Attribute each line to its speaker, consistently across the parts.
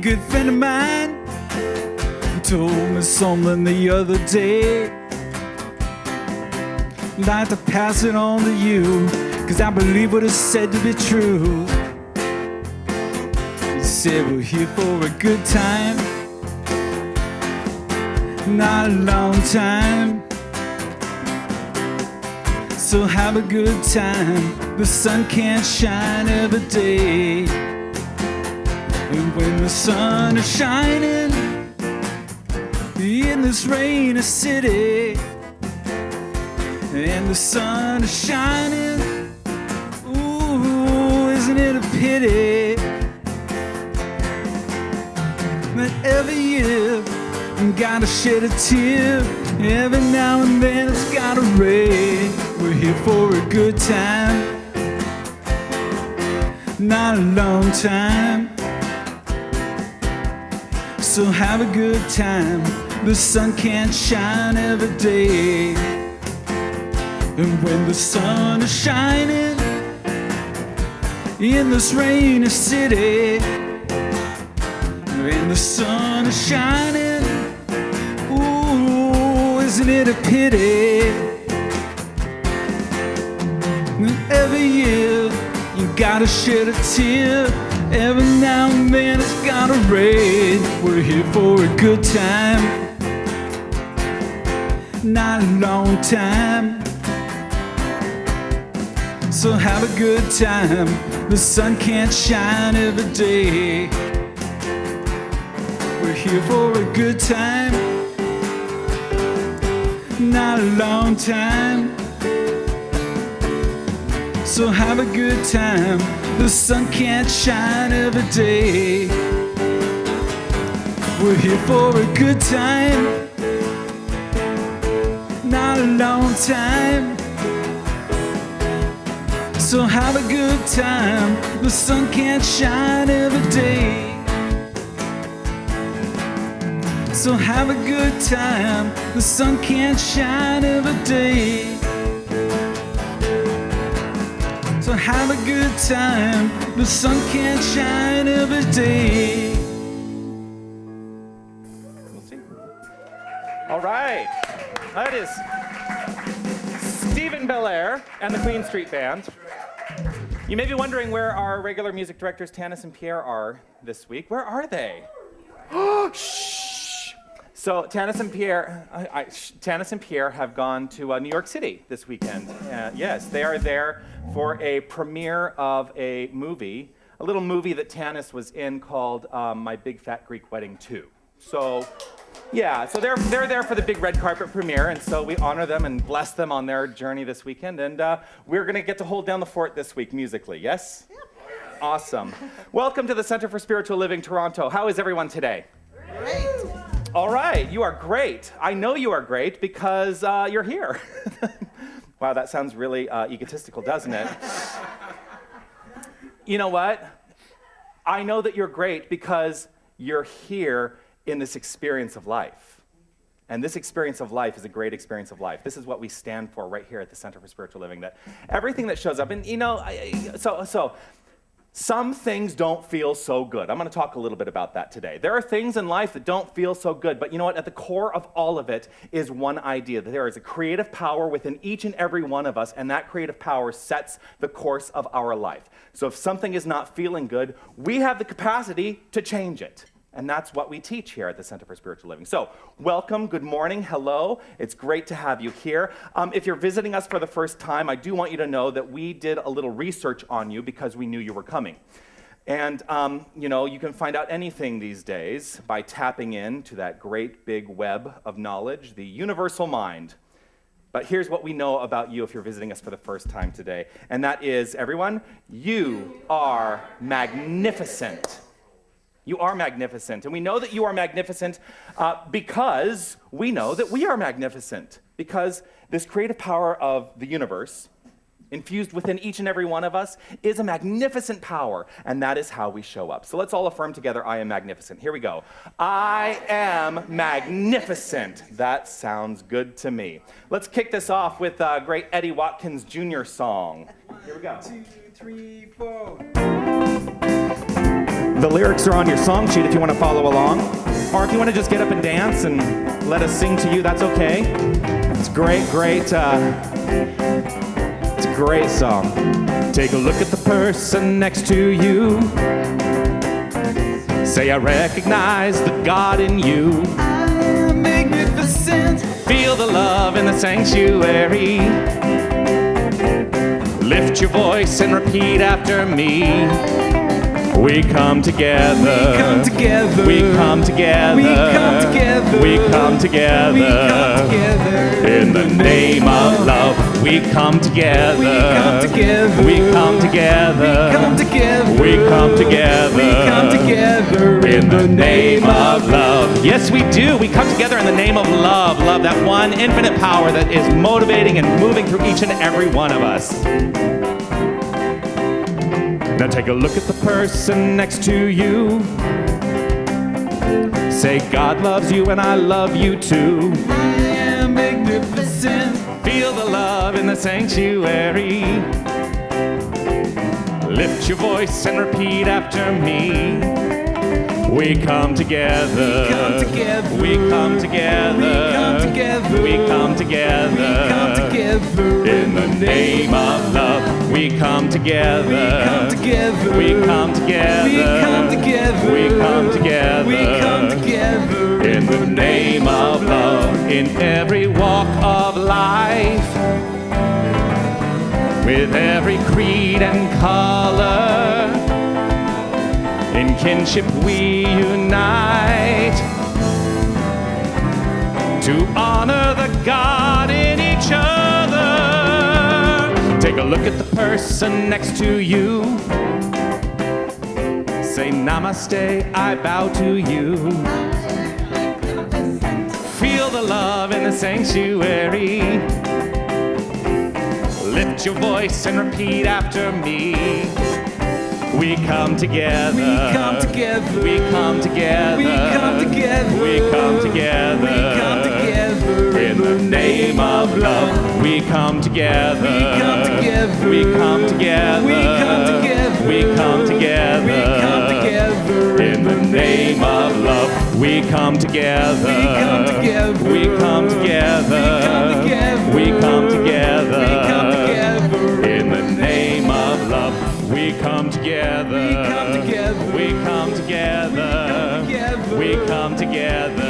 Speaker 1: good friend of mine told me something the other day. I'd like to pass it on to you, 'cause I believe what is said to be true. He said we're here for a good time, not a long time. So have a good time. The sun can't shine every day. And when the sun is shining in this rainy city, and the sun is shining, ooh, isn't it a pity that every year you gotta shed a tear, every now and then it's gotta rain. We're here for a good time, not a long time. So have a good time. The sun can't shine every day. And when the sun is shining in this rainy city, and the sun is shining, ooh, isn't it a pity? Every year you gotta shed a tear, every now and then it's gotta rain. We're here for a good time, not a long time. So have a good time. The sun can't shine every day. We're here for a good time, not a long time. So have a good time. The sun can't shine every day. We're here for a good time, not a long time. So have a good time. The sun can't shine every day. So have a good time. The sun can't shine every day. So have a good time. The sun can't shine every day.
Speaker 2: We'll see. All right. That is Stephen Belair and the Queen Street Band. You may be wondering where our regular music directors, Tanis and Pierre, are this week. Where are they? Shh. So Tanis and Pierre have gone to New York City this weekend. Yes, they are there for a premiere of a movie, a little movie that Tanis was in called My Big Fat Greek Wedding 2. So, yeah, so they're there for the big red carpet premiere, and so we honor them and bless them on their journey this weekend, and we're going to get to hold down the fort this week musically, yes? Yep. Awesome. Welcome to the Center for Spiritual Living, Toronto. How is everyone today?
Speaker 3: Great.
Speaker 2: All right, you are great. I know you are great because you're here. Wow, that sounds really egotistical, doesn't it? You know what? I know that you're great because you're here in this experience of life. And this experience of life is a great experience of life. This is what we stand for right here at the Center for Spiritual Living, that everything that shows up, and you know, some things don't feel so good. I'm going to talk a little bit about that today. There are things in life that don't feel so good, but you know what? At the core of all of it is one idea, that there is a creative power within each and every one of us, and that creative power sets the course of our life. So if something is not feeling good, we have the capacity to change it. And that's what we teach here at the Center for Spiritual Living. So welcome, good morning, hello. It's great to have you here. If you're visiting us for the first time, I do want you to know that we did a little research on you because we knew you were coming. And you know, you can find out anything these days by tapping into that great big web of knowledge, the universal mind. But here's what we know about you if you're visiting us for the first time today. And that is, everyone, you are magnificent. You are magnificent, and we know that you are magnificent because we know that we are magnificent, because this creative power of the universe, infused within each and every one of us, is a magnificent power, and that is how we show up. So let's all affirm together, I am magnificent. Here we go. I am magnificent. That sounds good to me. Let's kick this off with a great Eddie Watkins Jr. song. Here we go.
Speaker 1: 1, 2, 3, 4.
Speaker 2: The lyrics are on your song sheet if you want to follow along. Or if you want to just get up and dance and let us sing to you, that's okay. It's great. It's a great song. Take a look at the person next to you. Say, I recognize the God in you.
Speaker 1: I am magnificent.
Speaker 2: Feel the love in the sanctuary. Lift your voice and repeat after me. We come together.
Speaker 1: We come together.
Speaker 2: We come together.
Speaker 1: We come together.
Speaker 2: We come together.
Speaker 1: We come together.
Speaker 2: In the name of love, we come together.
Speaker 1: We come together.
Speaker 2: We come together.
Speaker 1: We come together.
Speaker 2: We come together.
Speaker 1: We come together.
Speaker 2: In the name of love. Yes, we do. We come together in the name of love. Love, that one infinite power that is motivating and moving through each and every one of us. Now take a look at the person next to you. Say, God loves you and I love you too.
Speaker 1: I am magnificent.
Speaker 2: Feel the love in the sanctuary. Lift your voice and repeat after me. We come together.
Speaker 1: We come together.
Speaker 2: We come together.
Speaker 1: We come together.
Speaker 2: We come together.
Speaker 1: We come together.
Speaker 2: In the name of love, we come together.
Speaker 1: We come together.
Speaker 2: We come together.
Speaker 1: We come together.
Speaker 2: We come together.
Speaker 1: We come together.
Speaker 2: In the name of love, in every walk of life, with every creed and color, in kinship we unite to honor the God in each other. Take a look at the person next to you. Say, Namaste, I bow to you. Feel the love in the sanctuary. Lift your voice and repeat after me. We come together.
Speaker 1: We come together.
Speaker 2: We come together.
Speaker 1: We come together.
Speaker 2: We come together.
Speaker 1: We come together.
Speaker 2: In the name of love, we come together.
Speaker 1: We come together.
Speaker 2: We come together.
Speaker 1: We come together.
Speaker 2: We come together.
Speaker 1: We come together.
Speaker 2: In the name of love, we come together.
Speaker 1: We come together.
Speaker 2: We come together.
Speaker 1: We come together.
Speaker 2: We come together.
Speaker 1: We come together.
Speaker 2: In the name of love, we come together.
Speaker 1: We come together.
Speaker 2: We come together. We come together.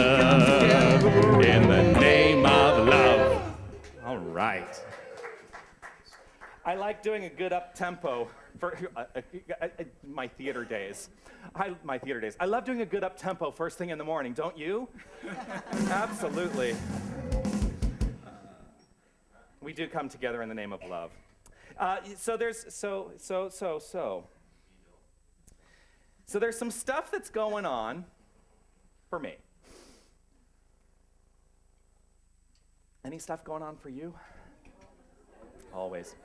Speaker 2: In the name of love. All right. I like doing a good up tempo for my theater days. I love doing a good up tempo first thing in the morning, don't you? Absolutely. We do come together in the name of love. So there's some stuff that's going on for me. Any stuff going on for you? Always.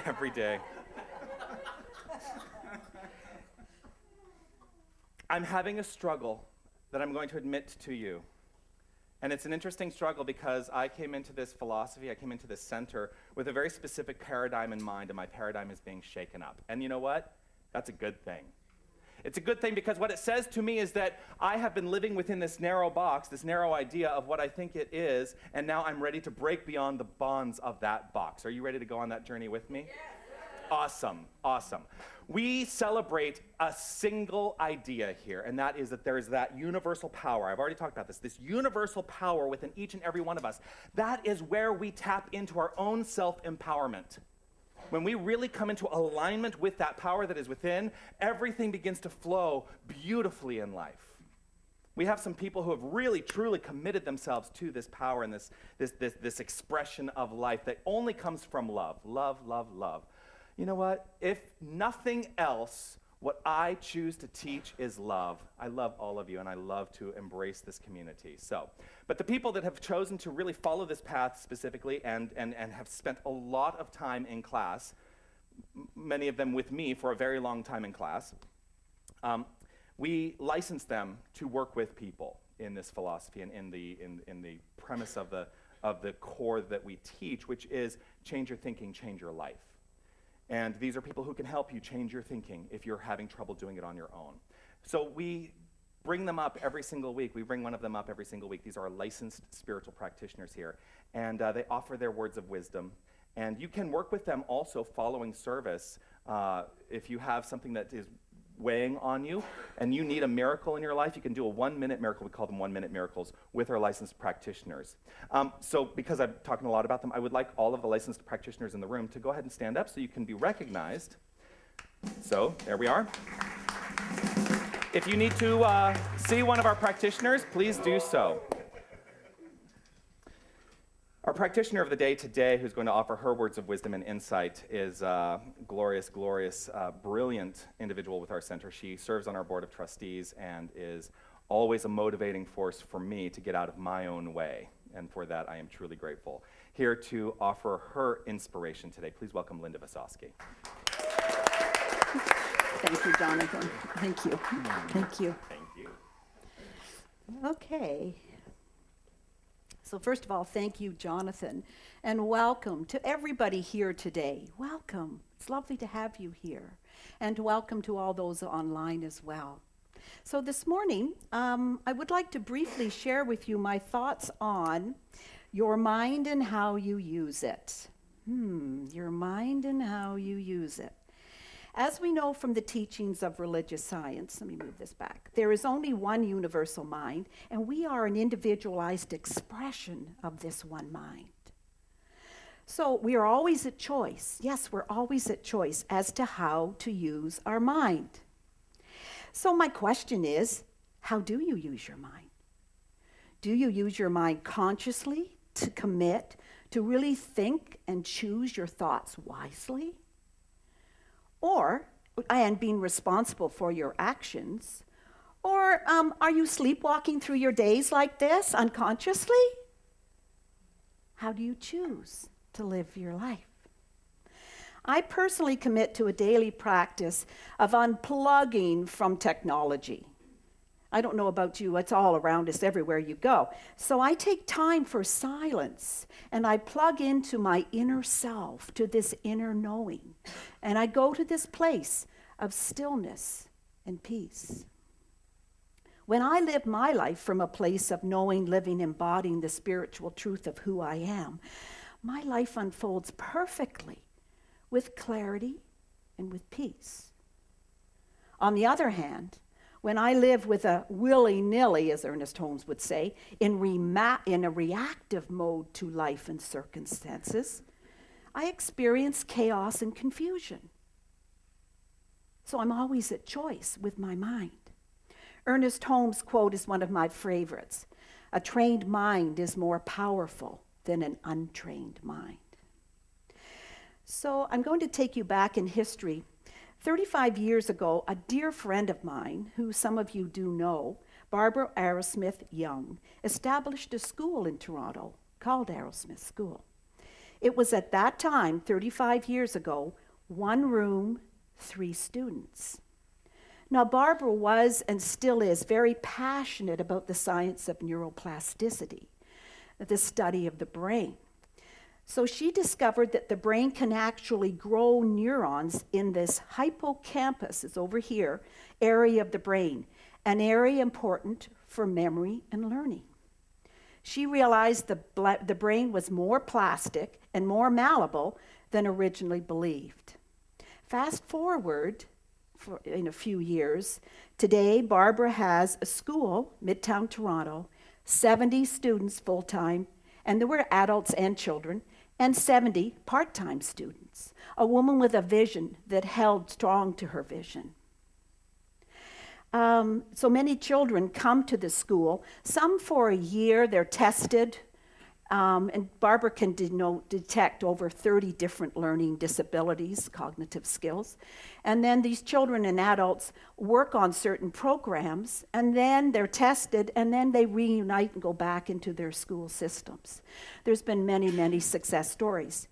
Speaker 2: Every day. I'm having a struggle that I'm going to admit to you. And it's an interesting struggle because I came into this philosophy, I came into this center with a very specific paradigm in mind, and my paradigm is being shaken up. And you know what? That's a good thing. It's a good thing because what it says to me is that I have been living within this narrow box, this narrow idea of what I think it is, and now I'm ready to break beyond the bonds of that box. Are you ready to go on that journey with me? Yes. Awesome, awesome. We celebrate a single idea here, and that is that there is that universal power. I've already talked about this universal power within each and every one of us. That is where we tap into our own self-empowerment. When we really come into alignment with that power that is within, everything begins to flow beautifully in life. We have some people who have really, truly committed themselves to this power and this expression of life that only comes from love. Love, love, love. You know what? If nothing else, what I choose to teach is love. I love all of you, and I love to embrace this community. But the people that have chosen to really follow this path specifically and have spent a lot of time in class, many of them with me for a very long time in class, we license them to work with people in this philosophy and in the premise of the core that we teach, which is change your thinking, change your life. And these are people who can help you change your thinking if you're having trouble doing it on your own. So we bring them up every single week. We bring one of them up every single week. These are our licensed spiritual practitioners here. And they offer their words of wisdom. And you can work with them also following service. If you have something that is weighing on you and you need a miracle in your life, you can do a 1-minute miracle. We call them 1-minute miracles with our licensed practitioners. So because I'm talking a lot about them, I would like all of the licensed practitioners in the room to go ahead and stand up so you can be recognized. So there we are. If you need to see one of our practitioners, please do so. Our practitioner of the day today, who's going to offer her words of wisdom and insight, is a glorious, brilliant individual with our center. She serves on our board of trustees and is always a motivating force for me to get out of my own way. And for that, I am truly grateful. Here to offer her inspiration today, please welcome Linda Visosky.
Speaker 3: Thank you, Jonathan. Thank you. Thank you.
Speaker 2: Thank you.
Speaker 3: Okay. So first of all, thank you, Jonathan, and welcome to everybody here today. Welcome. It's lovely to have you here, and welcome to all those online as well. So this morning, I would like to briefly share with you my thoughts on your mind and how you use it. Your mind and how you use it. As we know from the teachings of religious science, let me move this back, there is only one universal mind, and we are an individualized expression of this one mind. So we are always at choice. Yes, we're always at choice as to how to use our mind. So my question is, how do you use your mind? Do you use your mind consciously to commit, to really think and choose your thoughts wisely? And being responsible for your actions? Or are you sleepwalking through your days like this, unconsciously? How do you choose to live your life? I personally commit to a daily practice of unplugging from technology. I don't know about you, it's all around us everywhere you go. So I take time for silence, and I plug into my inner self, to this inner knowing. And I go to this place of stillness and peace. When I live my life from a place of knowing, living, embodying the spiritual truth of who I am, my life unfolds perfectly with clarity and with peace. On the other hand, when I live with a willy-nilly, as Ernest Holmes would say, in a reactive mode to life and circumstances, I experience chaos and confusion. So I'm always at choice with my mind. Ernest Holmes' quote is one of my favorites. A trained mind is more powerful than an untrained mind. So I'm going to take you back in history. 35 years ago, a dear friend of mine, who some of you do know, Barbara Arrowsmith Young, established a school in Toronto called Arrowsmith School. It was at that time, 35 years ago, 1 room, 3 students. Now, Barbara was and still is very passionate about the science of neuroplasticity, the study of the brain. So she discovered that the brain can actually grow neurons in this hippocampus, it's over here, area of the brain, an area important for memory and learning. She realized the brain was more plastic and more malleable than originally believed. Fast forward in a few years, today Barbara has a school, Midtown Toronto, 70 students full-time, and there were adults and children, and 70 part-time students, a woman with a vision that held strong to her vision. So many children come to the school, some for a year, they're tested, and Barbara can detect over 30 different learning disabilities, cognitive skills. And then these children and adults work on certain programs, and then they're tested, and then they reunite and go back into their school systems. There's been many, many success stories.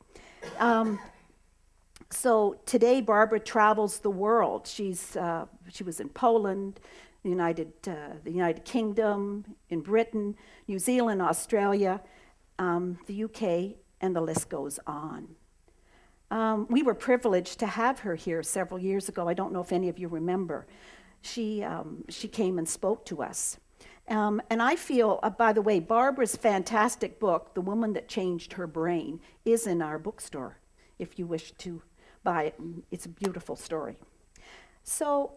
Speaker 3: So today, Barbara travels the world. She was in Poland, the United Kingdom, in Britain, New Zealand, Australia, the UK, and the list goes on. We were privileged to have her here several years ago. I don't know if any of you remember. She came and spoke to us. And I feel, by the way, Barbara's fantastic book, The Woman That Changed Her Brain, is in our bookstore if you wish to buy it. It's a beautiful story. So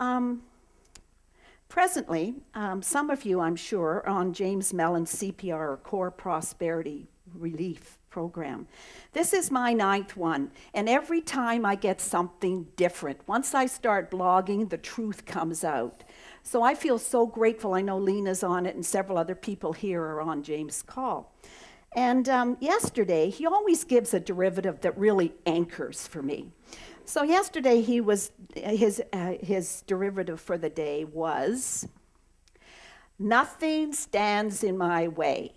Speaker 3: presently, some of you, I'm sure, are on James Mellon's CPR, or Core Prosperity Relief program. This is my 9th one, and every time I get something different. Once I start blogging, the truth comes out. So I feel so grateful. I know Lena's on it, and several other people here are on James' call. And yesterday, he always gives a derivative that really anchors for me. So yesterday, his derivative for the day was, nothing stands in my way.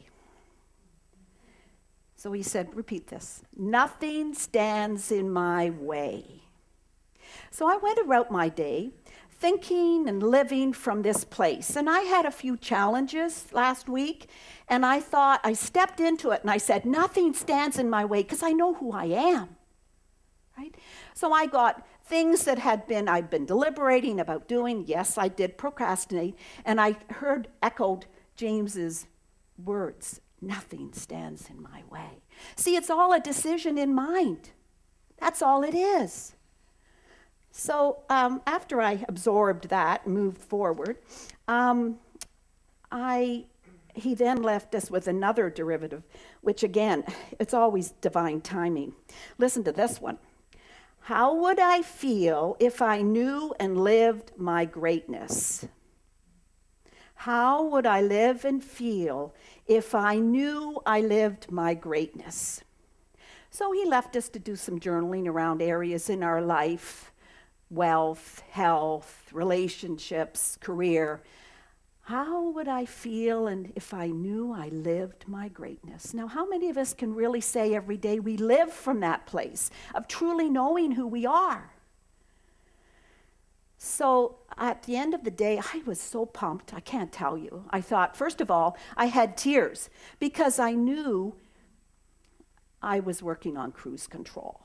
Speaker 3: So he said, repeat this, nothing stands in my way. So I went about my day thinking and living from this place. And I had a few challenges last week, and I stepped into it and I said, nothing stands in my way because I know who I am, right? So I got things that I've been deliberating about doing. Yes, I did procrastinate, and I heard echoed James's words, nothing stands in my way. See, it's all a decision in mind. That's all it is. So after I absorbed that and moved forward, he then left us with another derivative, which again, it's always divine timing. Listen to this one. How would I feel if I knew and lived my greatness? How would I live and feel if I knew I lived my greatness? So he left us to do some journaling around areas in our life, wealth, health, relationships, career. How would I feel and if I knew I lived my greatness? Now, how many of us can really say every day we live from that place of truly knowing who we are? So at the end of the day, I was so pumped, I can't tell you. I thought, first of all, I had tears because I knew I was working on cruise control.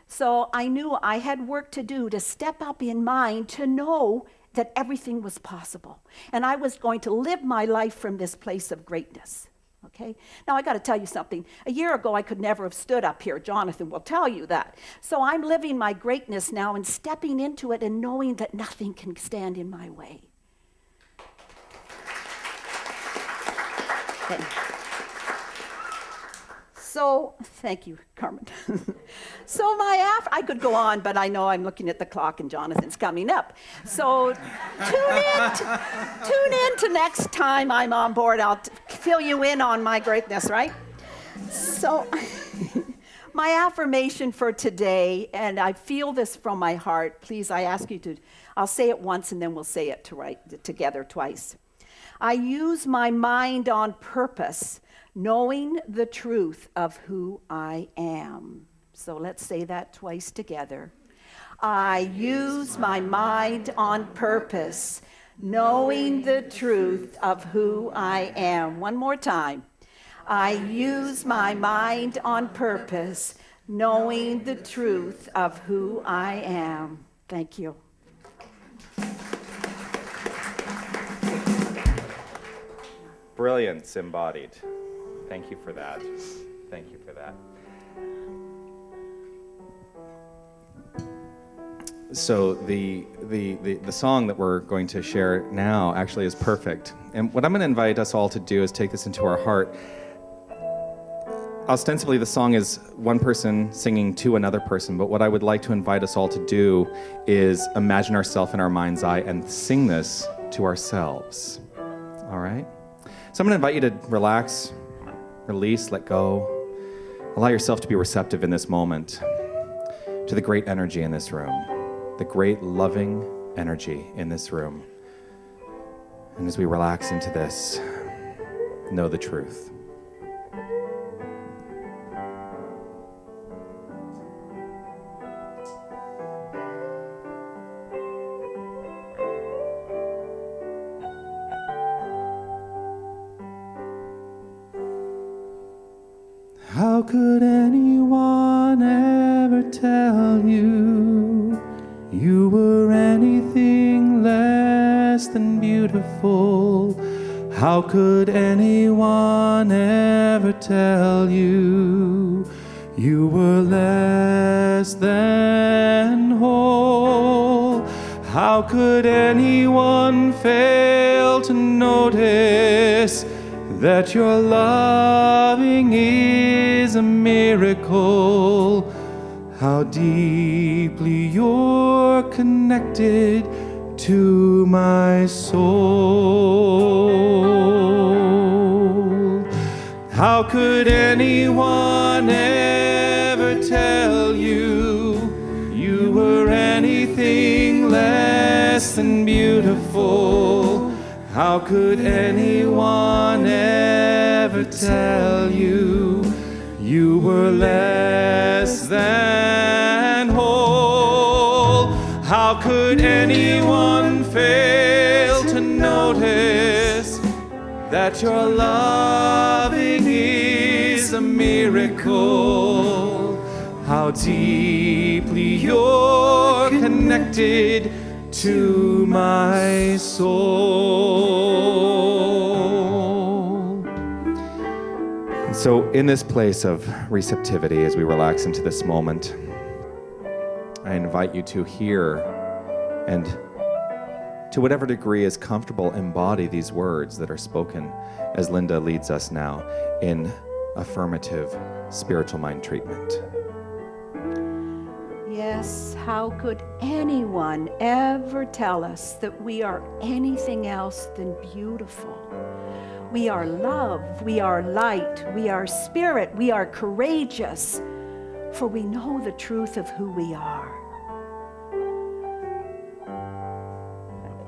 Speaker 3: So I knew I had work to do to step up in mind to know that everything was possible. And I was going to live my life from this place of greatness. Okay? Now I got to tell you something. A year ago, I could never have stood up here. Jonathan will tell you that. So I'm living my greatness now and stepping into it and knowing that nothing can stand in my way. Okay. So, thank you, Carmen. So I could go on, but I know I'm looking at the clock and Jonathan's coming up. So tune in to next time I'm on board. I'll fill you in on my greatness, right? So my affirmation for today, and I feel this from my heart, please, I ask you to, I'll say it once and then we'll say it together twice. I use my mind on purpose, knowing the truth of who I am. So let's say that twice together. I use my mind on purpose, knowing the truth of who I am. One more time. I use my mind on purpose, knowing the truth of who I am. Thank you.
Speaker 2: Brilliance embodied. Thank you for that. Thank you for that. So the song that we're going to share now actually is perfect. And what I'm going to invite us all to do is take this into our heart. Ostensibly, the song is one person singing to another person, but what I would like to invite us all to do is imagine ourselves in our mind's eye and sing this to ourselves. All right? So I'm going to invite you to relax, release, let go. Allow yourself to be receptive in this moment to the great energy in this room, the great loving energy in this room. And as we relax into this, know the truth. How could anyone ever
Speaker 1: ever tell you you were anything less than beautiful? How could anyone ever tell you you were less than whole? How could anyone fail to notice that your loving is a miracle? How deeply you're connected to my soul. How could anyone ever tell you you were anything less than beautiful? How could anyone ever tell you you were less than whole? How could anyone fail to notice that your loving is a miracle? How deeply you're connected to my soul. And so in this place of receptivity, as we relax into this moment, I invite you to hear and to whatever degree is comfortable, embody these words that are spoken as Linda leads us now in affirmative spiritual mind treatment.
Speaker 3: Yes, how could anyone ever tell us that we are anything else than beautiful? We are love, we are light, we are spirit, we are courageous, for we know the truth of who we are.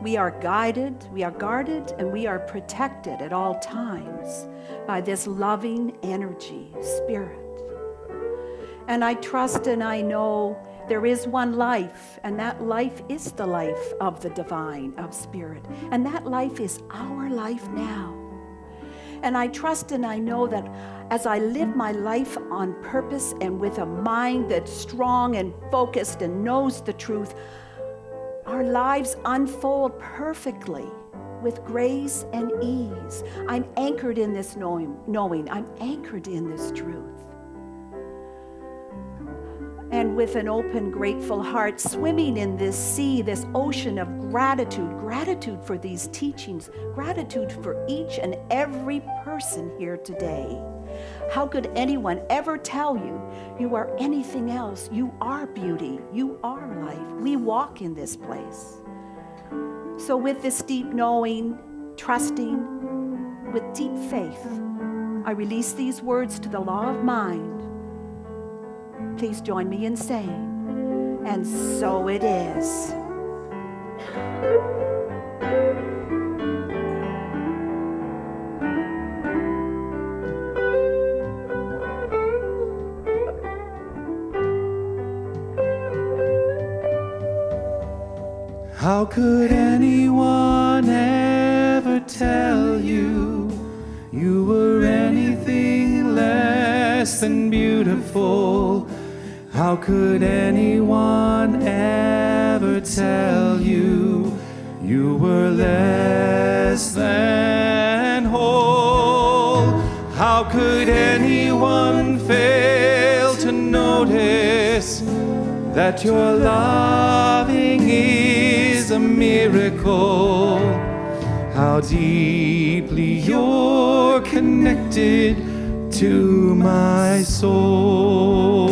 Speaker 3: We are guided, we are guarded, and we are protected at all times by this loving energy, spirit. And I trust and I know there is one life, and that life is the life of the divine, of spirit. And that life is our life now. And I trust and I know that as I live my life on purpose and with a mind that's strong and focused and knows the truth, our lives unfold perfectly with grace and ease. I'm anchored in this knowing. I'm anchored in this truth. And with an open, grateful heart, swimming in this sea, this ocean of gratitude for these teachings, gratitude for each and every person here today. How could anyone ever tell you you are anything else? You are beauty. You are life. We walk in this place. So with this deep knowing, trusting, with deep faith, I release these words to the law of mind. Please join me in saying, and so it is.
Speaker 1: How could anyone ever tell you you were anything less than beautiful? How could anyone ever tell you you were less than whole? How could anyone fail to notice that your loving is a miracle? How deeply you're connected to my soul.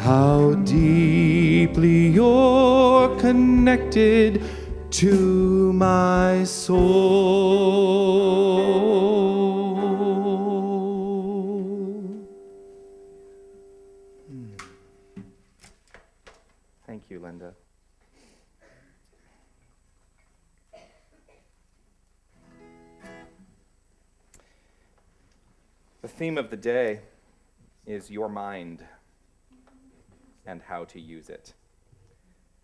Speaker 1: How deeply you're connected to my soul.
Speaker 2: Thank you, Linda. The theme of the day is your mind and how to use it.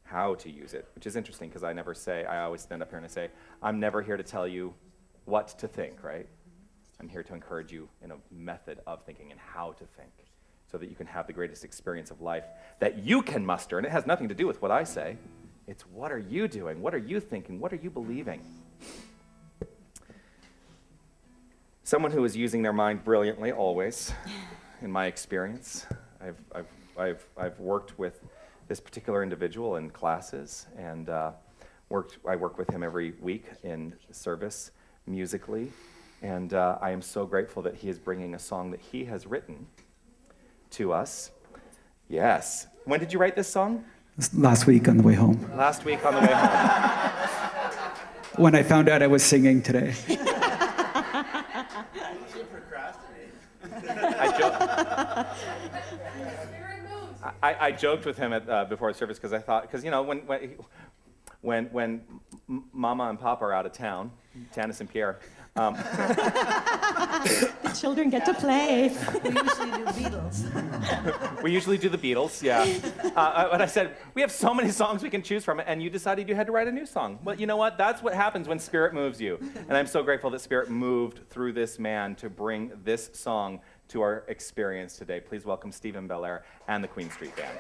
Speaker 2: How to use it, which is interesting because I always stand up here and I say, I'm never here to tell you what to think, right? I'm here to encourage you in a method of thinking and how to think. so that you can have the greatest experience of life that you can muster. And it has nothing to do with what I say. It's what are you doing? What are you thinking? What are you believing? Someone who is using their mind brilliantly, always, in my experience. I've worked with this particular individual in classes, and I work with him every week in service musically, and I am so grateful that he is bringing a song that he has written to us. Yes. When did you write this song?
Speaker 4: Last week on the way home.
Speaker 2: Last week on the way home.
Speaker 4: When I found out I was singing today.
Speaker 2: I joked with him before service because I thought, because you know, when Mama and Papa are out of town, Tanis and Pierre,
Speaker 5: The children get to play.
Speaker 2: we usually do the Beatles, yeah. But I said, we have so many songs we can choose from, and you decided you had to write a new song. Well, you know what? That's what happens when Spirit moves you. And I'm so grateful that Spirit moved through this man to bring this song to our experience today. Please welcome Stephen Belair and the Queen Street Band.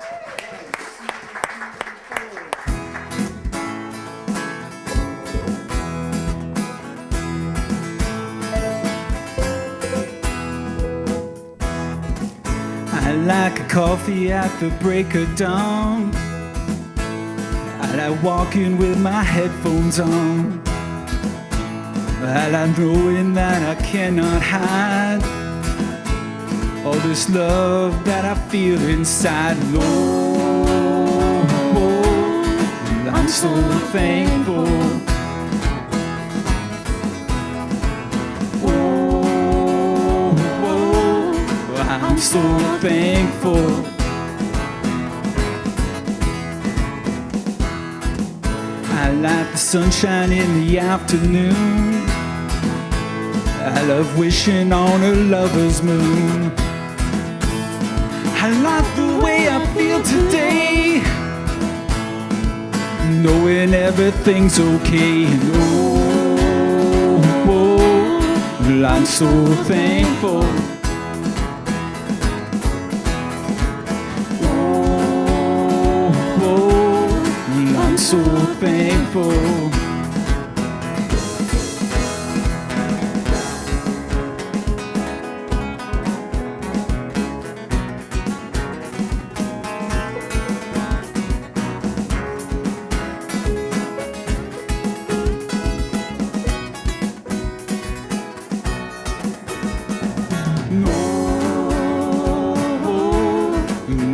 Speaker 4: I like a coffee at the break of dawn. I like walking with my headphones on. I like knowing that I cannot hide all this love that I feel inside. Lord, I'm so thankful. I'm so thankful. I like the sunshine in the afternoon. I love wishing on a lover's moon. I like the way I feel today, knowing everything's okay. Oh, I'm so thankful. I'm so thankful.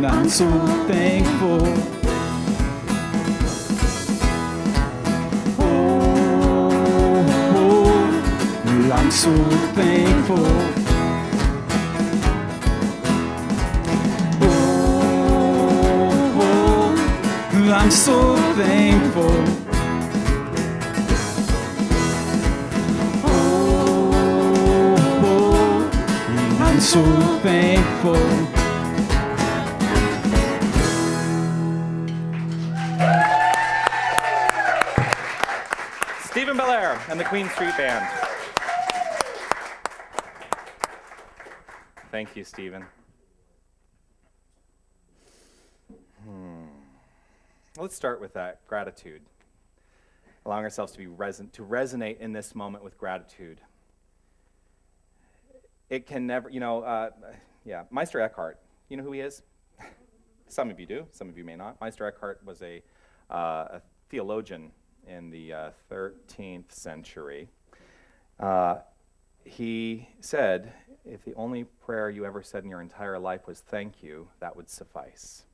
Speaker 4: I'm so thankful. I'm so thankful. I'm so thankful. I'm so thankful.
Speaker 2: Stephen Belair and the Queen Street Band. Thank you, Stephen. Let's start with that, gratitude. Allowing ourselves to be resonate in this moment with gratitude. It can never, Meister Eckhart, you know who he is? Some of you do, some of you may not. Meister Eckhart was a theologian in the 13th century. He said, if the only prayer you ever said in your entire life was thank you, that would suffice.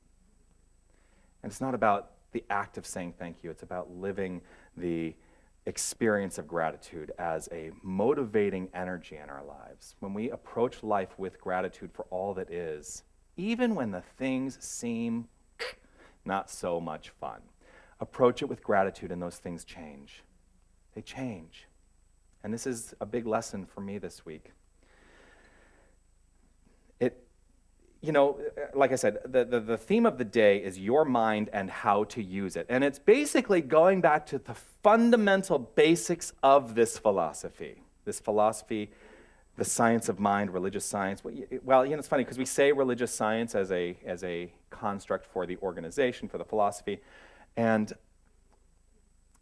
Speaker 2: And it's not about the act of saying thank you, it's about living the experience of gratitude as a motivating energy in our lives. When we approach life with gratitude for all that is, even when the things seem not so much fun, approach it with gratitude and those things change. They change. And this is a big lesson for me this week. Like I said, the theme of the day is your mind and how to use it. And it's basically going back to the fundamental basics of this philosophy. This philosophy the science of mind, religious science. Well, it's funny because we say religious science as a construct for the organization, for the philosophy, and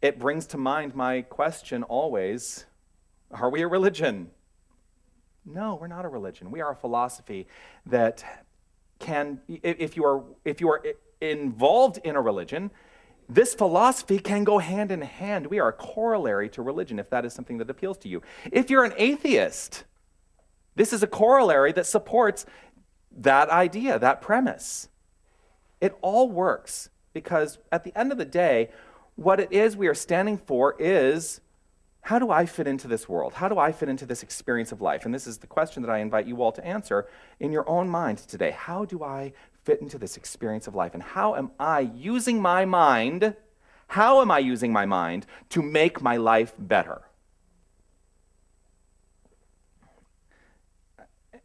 Speaker 2: it brings to mind my question always, are we a religion? No, we're not a religion. We are a philosophy that can, if you are involved in a religion, this philosophy can go hand in hand. We are a corollary to religion if that is something that appeals to you. If you're an atheist, this is a corollary that supports that idea, that premise. It all works because at the end of the day, what it is we are standing for is, how do I fit into this world? How do I fit into this experience of life? And this is the question that I invite you all to answer in your own mind today. How do I fit into this experience of life? And how am I using my mind? How am I using my mind to make my life better?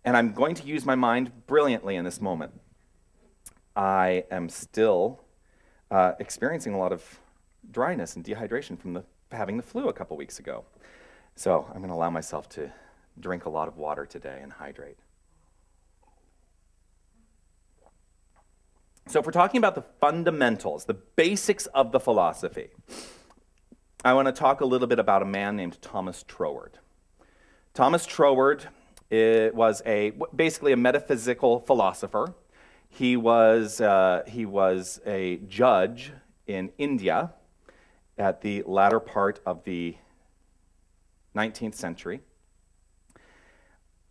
Speaker 2: And I'm going to use my mind brilliantly in this moment. I am still experiencing a lot of dryness and dehydration from having the flu a couple weeks ago. So I'm going to allow myself to drink a lot of water today and hydrate. So if we're talking about the fundamentals, the basics of the philosophy, I want to talk a little bit about a man named Thomas Troward. Thomas Troward was basically a metaphysical philosopher. He was a judge in India at the latter part of the 19th century.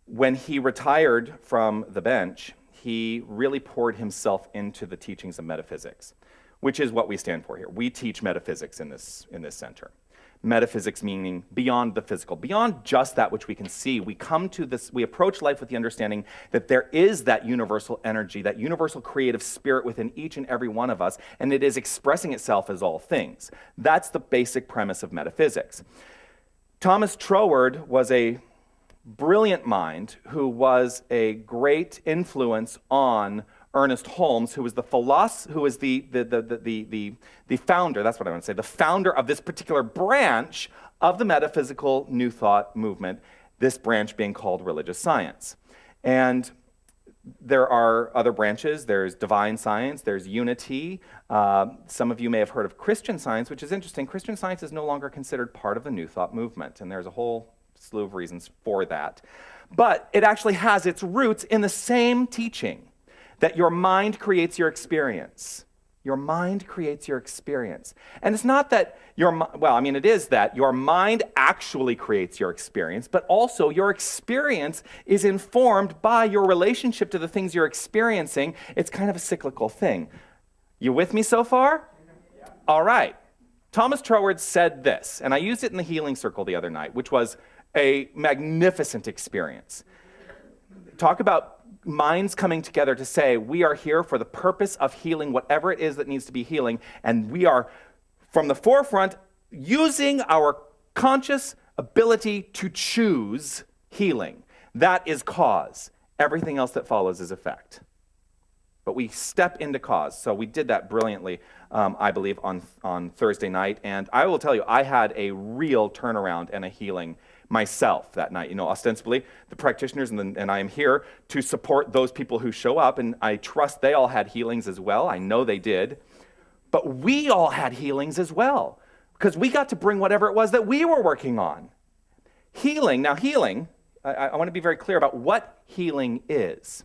Speaker 2: When he retired from the bench, he really poured himself into the teachings of metaphysics, which is what we stand for here. We teach metaphysics in this center. Metaphysics meaning beyond the physical, beyond just that which we can see. We approach life with the understanding that there is that universal energy, that universal creative spirit within each and every one of us, and it is expressing itself as all things. That's the basic premise of metaphysics. Thomas Troward was a brilliant mind who was a great influence on Ernest Holmes, who was the founder, that's what I want to say, the founder of this particular branch of the metaphysical New Thought movement, this branch being called religious science. And there are other branches. There's divine science, there's unity. Some of you may have heard of Christian Science, which is interesting. Christian Science is no longer considered part of the New Thought movement, and there's a whole slew of reasons for that. But it actually has its roots in the same teaching, that your mind creates your experience. Your mind creates your experience. And it's not that it is that your mind actually creates your experience, but also your experience is informed by your relationship to the things you're experiencing. It's kind of a cyclical thing. You with me so far? Yeah. All right. Thomas Troward said this, and I used it in the healing circle the other night, which was a magnificent experience. Talk about minds coming together to say, we are here for the purpose of healing whatever it is that needs to be healing, and we are, from the forefront, using our conscious ability to choose healing. That is cause. Everything else that follows is effect. But we step into cause. So we did that brilliantly, I believe, on Thursday night. And I will tell you, I had a real turnaround and a healing myself that night. Ostensibly, the practitioners and I am here to support those people who show up, and I trust they all had healings as well. I know they did. But we all had healings as well, because we got to bring whatever it was that we were working on. Healing, I want to be very clear about what healing is.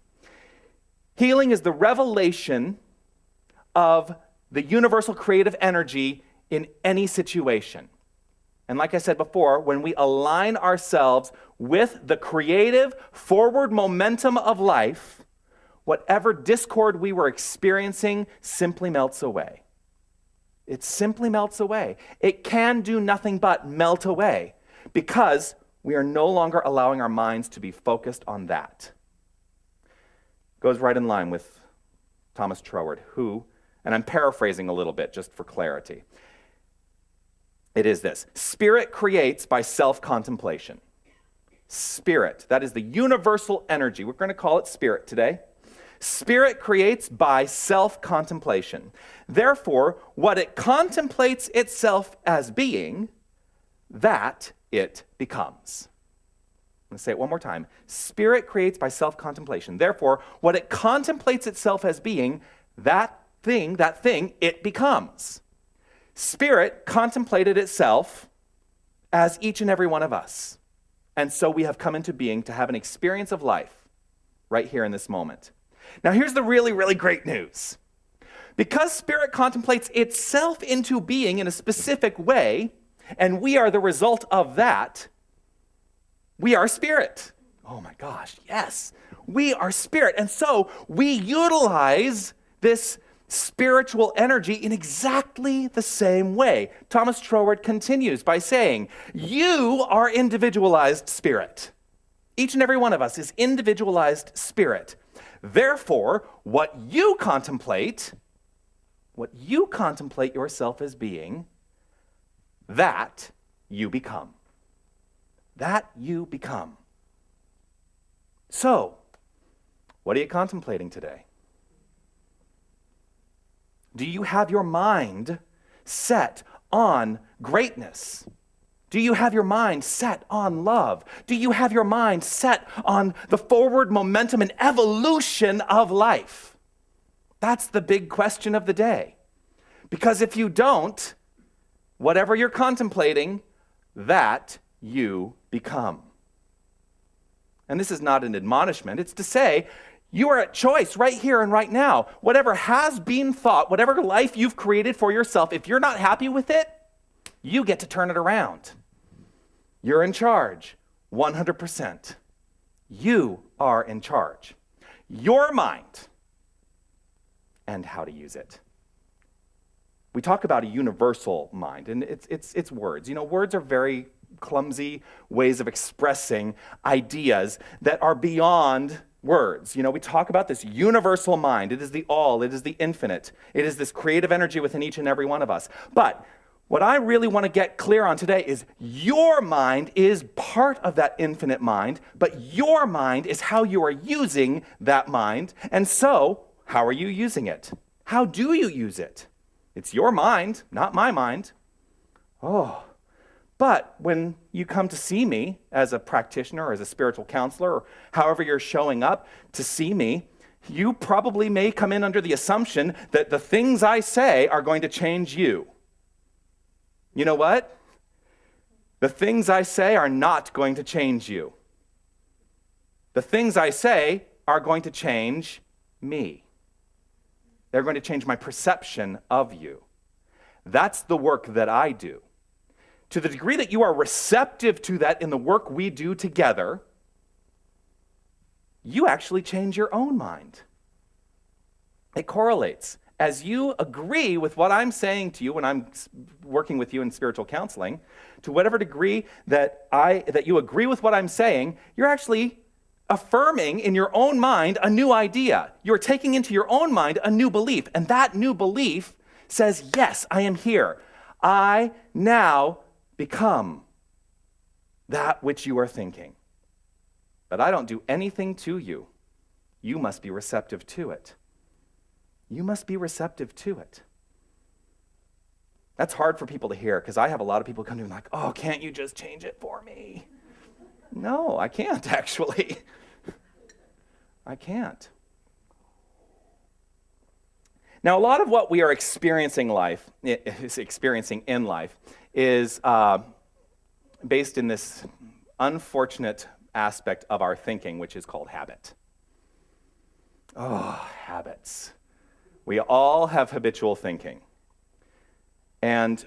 Speaker 2: Healing is the revelation of the universal creative energy in any situation. And like I said before, when we align ourselves with the creative forward momentum of life, whatever discord we were experiencing simply melts away. It simply melts away. It can do nothing but melt away because we are no longer allowing our minds to be focused on that. Goes right in line with Thomas Troward, who, and I'm paraphrasing a little bit just for clarity, it is this: spirit creates by self-contemplation. Spirit, that is the universal energy. We're going to call it spirit today. Spirit creates by self-contemplation. Therefore, what it contemplates itself as being, that it becomes. Let's say it one more time. Spirit creates by self-contemplation. Therefore, what it contemplates itself as being, that thing, it becomes. Spirit contemplated itself as each and every one of us. And so we have come into being to have an experience of life right here in this moment. Now, here's the really, really great news. Because Spirit contemplates itself into being in a specific way, and we are the result of that, we are Spirit. Oh my gosh, yes. We are Spirit. And so we utilize this spiritual energy in exactly the same way. Thomas Troward continues by saying, you are individualized spirit. Each and every one of us is individualized spirit. Therefore, what you contemplate yourself as being, that you become. That you become. So, what are you contemplating today? Do you have your mind set on greatness? Do you have your mind set on love? Do you have your mind set on the forward momentum and evolution of life? That's the big question of the day. Because if you don't, whatever you're contemplating, that you become. And this is not an admonishment. It's to say, you are at choice right here and right now. Whatever has been thought, whatever life you've created for yourself, if you're not happy with it, you get to turn it around. You're in charge, 100%. You are in charge. Your mind and how to use it. We talk about a universal mind, and it's words. You know, words are very clumsy ways of expressing ideas that are beyond words. You know, we talk about this universal mind. It is the all, it is the infinite. It is this creative energy within each and every one of us. But what I really want to get clear on today is your mind is part of that infinite mind, but your mind is how you are using that mind. And so, how are you using it? How do you use it? It's your mind, not my mind. Oh, but when you come to see me as a practitioner or as a spiritual counselor, or however you're showing up to see me, you probably may come in under the assumption that the things I say are going to change you. You know what? The things I say are not going to change you. The things I say are going to change me. They're going to change my perception of you. That's the work that I do. To the degree that you are receptive to that in the work we do together, you actually change your own mind. It correlates. As you agree with what I'm saying to you when I'm working with you in spiritual counseling, to whatever degree that you agree with what I'm saying, you're actually affirming in your own mind a new idea. You're taking into your own mind a new belief, and that new belief says, yes, I am here. I now become that which you are thinking. But I don't do anything to you. You must be receptive to it. You must be receptive to it. That's hard for people to hear because I have a lot of people come to me like, oh, can't you just change it for me? No, I can't actually. I can't. Now, a lot of what we are experiencing in life is based in this unfortunate aspect of our thinking, which is called habit. Oh, habits. We all have habitual thinking. And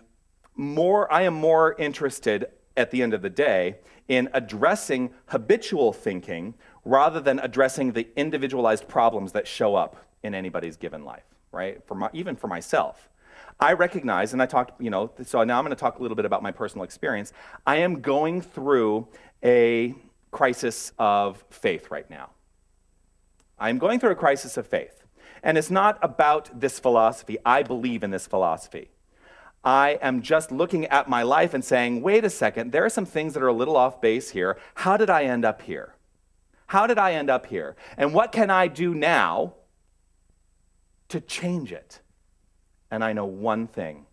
Speaker 2: I am more interested at the end of the day in addressing habitual thinking rather than addressing the individualized problems that show up in anybody's given life, right? Even for myself. I recognize, and I talked, so now I'm going to talk a little bit about my personal experience. I am going through a crisis of faith right now. I'm going through a crisis of faith. And it's not about this philosophy. I believe in this philosophy. I am just looking at my life and saying, wait a second, there are some things that are a little off base here. How did I end up here? How did I end up here? And what can I do now to change it? And I know one thing.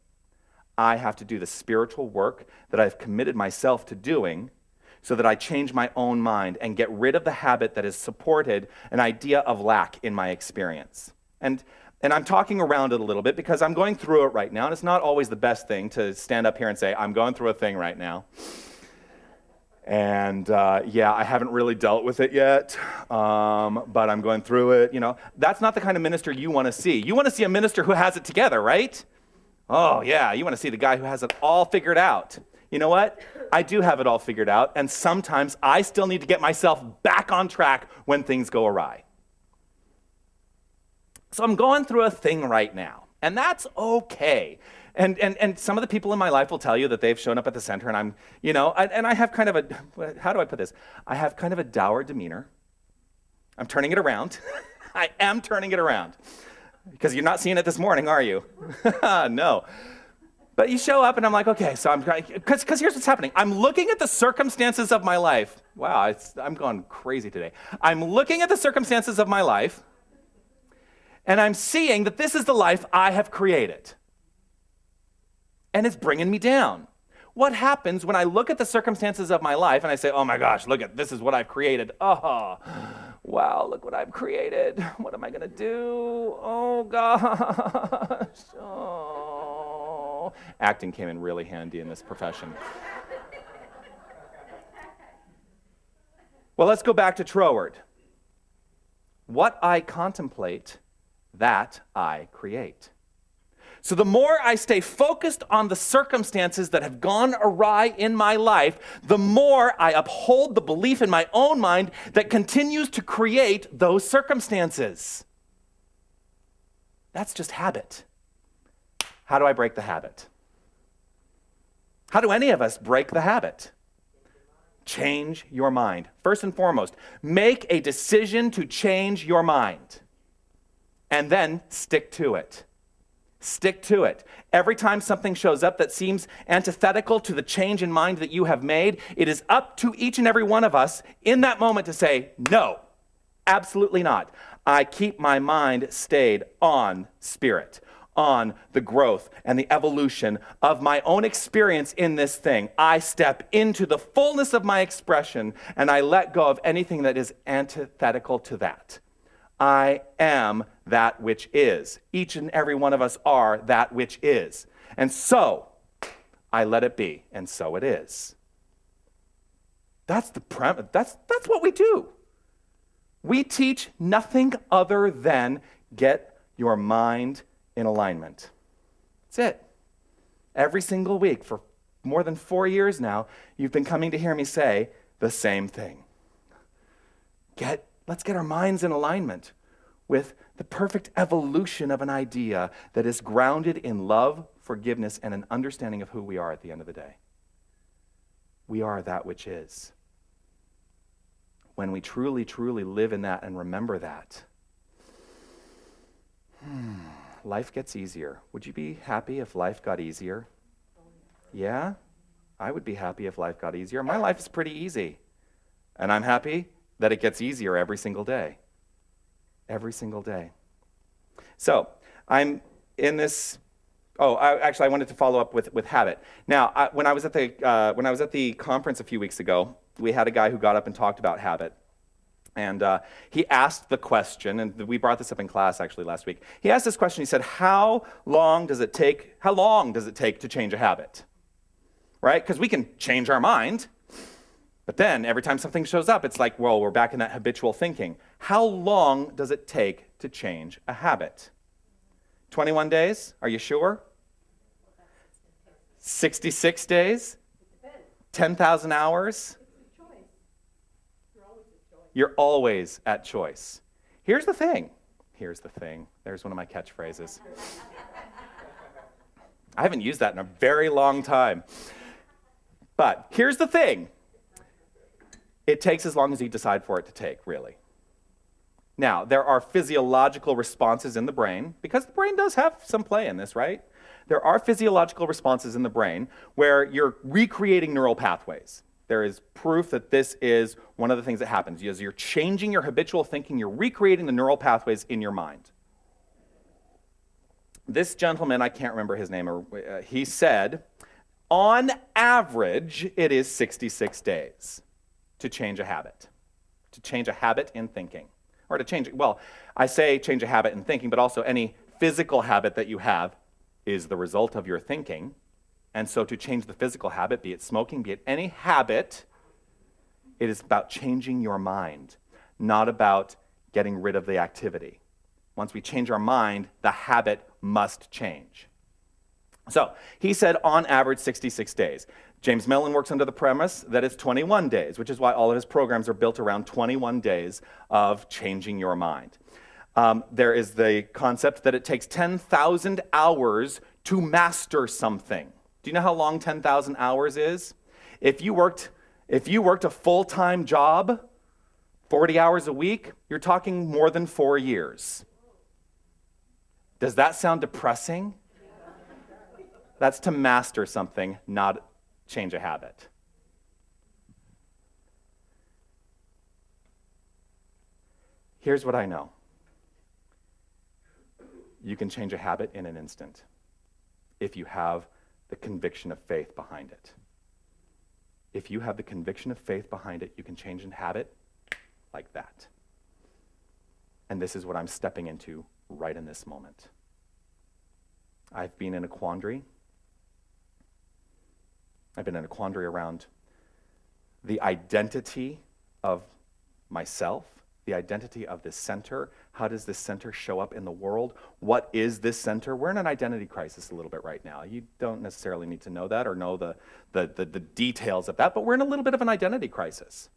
Speaker 2: I have to do the spiritual work that I've committed myself to doing so that I change my own mind and get rid of the habit that has supported an idea of lack in my experience. And I'm talking around it a little bit because I'm going through it right now, and it's not always the best thing to stand up here and say, I'm going through a thing right now. And I haven't really dealt with it yet, but I'm going through it. That's not the kind of minister you want to see. You want to see a minister who has it together, right? Oh, yeah, you want to see the guy who has it all figured out. You know what? I do have it all figured out, and sometimes I still need to get myself back on track when things go awry. So I'm going through a thing right now, and that's okay. And some of the people in my life will tell you that they've shown up at the center, and I'm, and I have kind of how do I put this? I have kind of a dour demeanor. I'm turning it around. I am turning it around. Because you're not seeing it this morning, are you? No. But you show up, and I'm like, okay, so because here's what's happening. I'm looking at the circumstances of my life. Wow, I'm going crazy today. I'm looking at the circumstances of my life, and I'm seeing that this is the life I have created. And it's bringing me down. What happens when I look at the circumstances of my life and I say, oh my gosh, this is what I've created. Oh, wow, look what I've created. What am I going to do? Oh gosh. Oh. Acting came in really handy in this profession. Well, let's go back to Troward. What I contemplate, that I create. So the more I stay focused on the circumstances that have gone awry in my life, the more I uphold the belief in my own mind that continues to create those circumstances. That's just habit. How do I break the habit? How do any of us break the habit? Change your mind. First and foremost, make a decision to change your mind, and then stick to it. Stick to it. Every time something shows up that seems antithetical to the change in mind that you have made, it is up to each and every one of us in that moment to say, no, absolutely not. I keep my mind stayed on spirit, on the growth and the evolution of my own experience in this thing. I step into the fullness of my expression, and I let go of anything that is antithetical to that. I am that which is. Each and every one of us are that which is. And so, I let it be, and so it is. That's the premise. That's what we do. We teach nothing other than get your mind in alignment. That's it. Every single week for more than 4 years now, you've been coming to hear me say the same thing. Let's get our minds in alignment with the perfect evolution of an idea that is grounded in love, forgiveness, and an understanding of who we are at the end of the day. We are that which is. When we truly, truly live in that and remember that, life gets easier. Would you be happy if life got easier? Yeah? I would be happy if life got easier. My life is pretty easy. And I'm happy that it gets easier every single day. Every single day. So, I'm in this. I wanted to follow up with habit. Now, when I was at the conference a few weeks ago, we had a guy who got up and talked about habit. And he asked the question, and we brought this up in class actually last week. He asked this question. He said, how long does it take to change a habit? Right? Because we can change our mind. But then every time something shows up, it's like, well, we're back in that habitual thinking. How long does it take to change a habit? 21 days? Are you sure? 66 days? 10,000 hours? You're always at choice. Here's the thing. There's one of my catchphrases. I haven't used that in a very long time. But here's the thing. It takes as long as you decide for it to take, really. Now, there are physiological responses in the brain, because the brain does have some play in this, right? There are physiological responses in the brain where you're recreating neural pathways. There is proof that this is one of the things that happens. As you're changing your habitual thinking, you're recreating the neural pathways in your mind. This gentleman, I can't remember his name, he said, on average, it is 66 days. to change a habit, to change a habit in thinking, or to change, well, I say change a habit in thinking, but also any physical habit that you have is the result of your thinking. And so to change the physical habit, be it smoking, be it any habit, it is about changing your mind, not about getting rid of the activity. Once we change our mind, the habit must change. So he said on average 66 days. James Mellon works under the premise that it's 21 days, which is why all of his programs are built around 21 days of changing your mind. There is the concept that it takes 10,000 hours to master something. Do you know how long 10,000 hours is? If you worked a full-time job, 40 hours a week, you're talking more than 4 years. Does that sound depressing? That's to master something, not change a habit. Here's what I know. You can change a habit in an instant if you have the conviction of faith behind it. If you have the conviction of faith behind it, you can change a habit like that. And this is what I'm stepping into right in this moment. I've been in a quandary. I've been in a quandary around the identity of myself, the identity of this center. How does this center show up in the world? What is this center? We're in an identity crisis a little bit right now. You don't necessarily need to know that or know the details of that, but we're in a little bit of an identity crisis.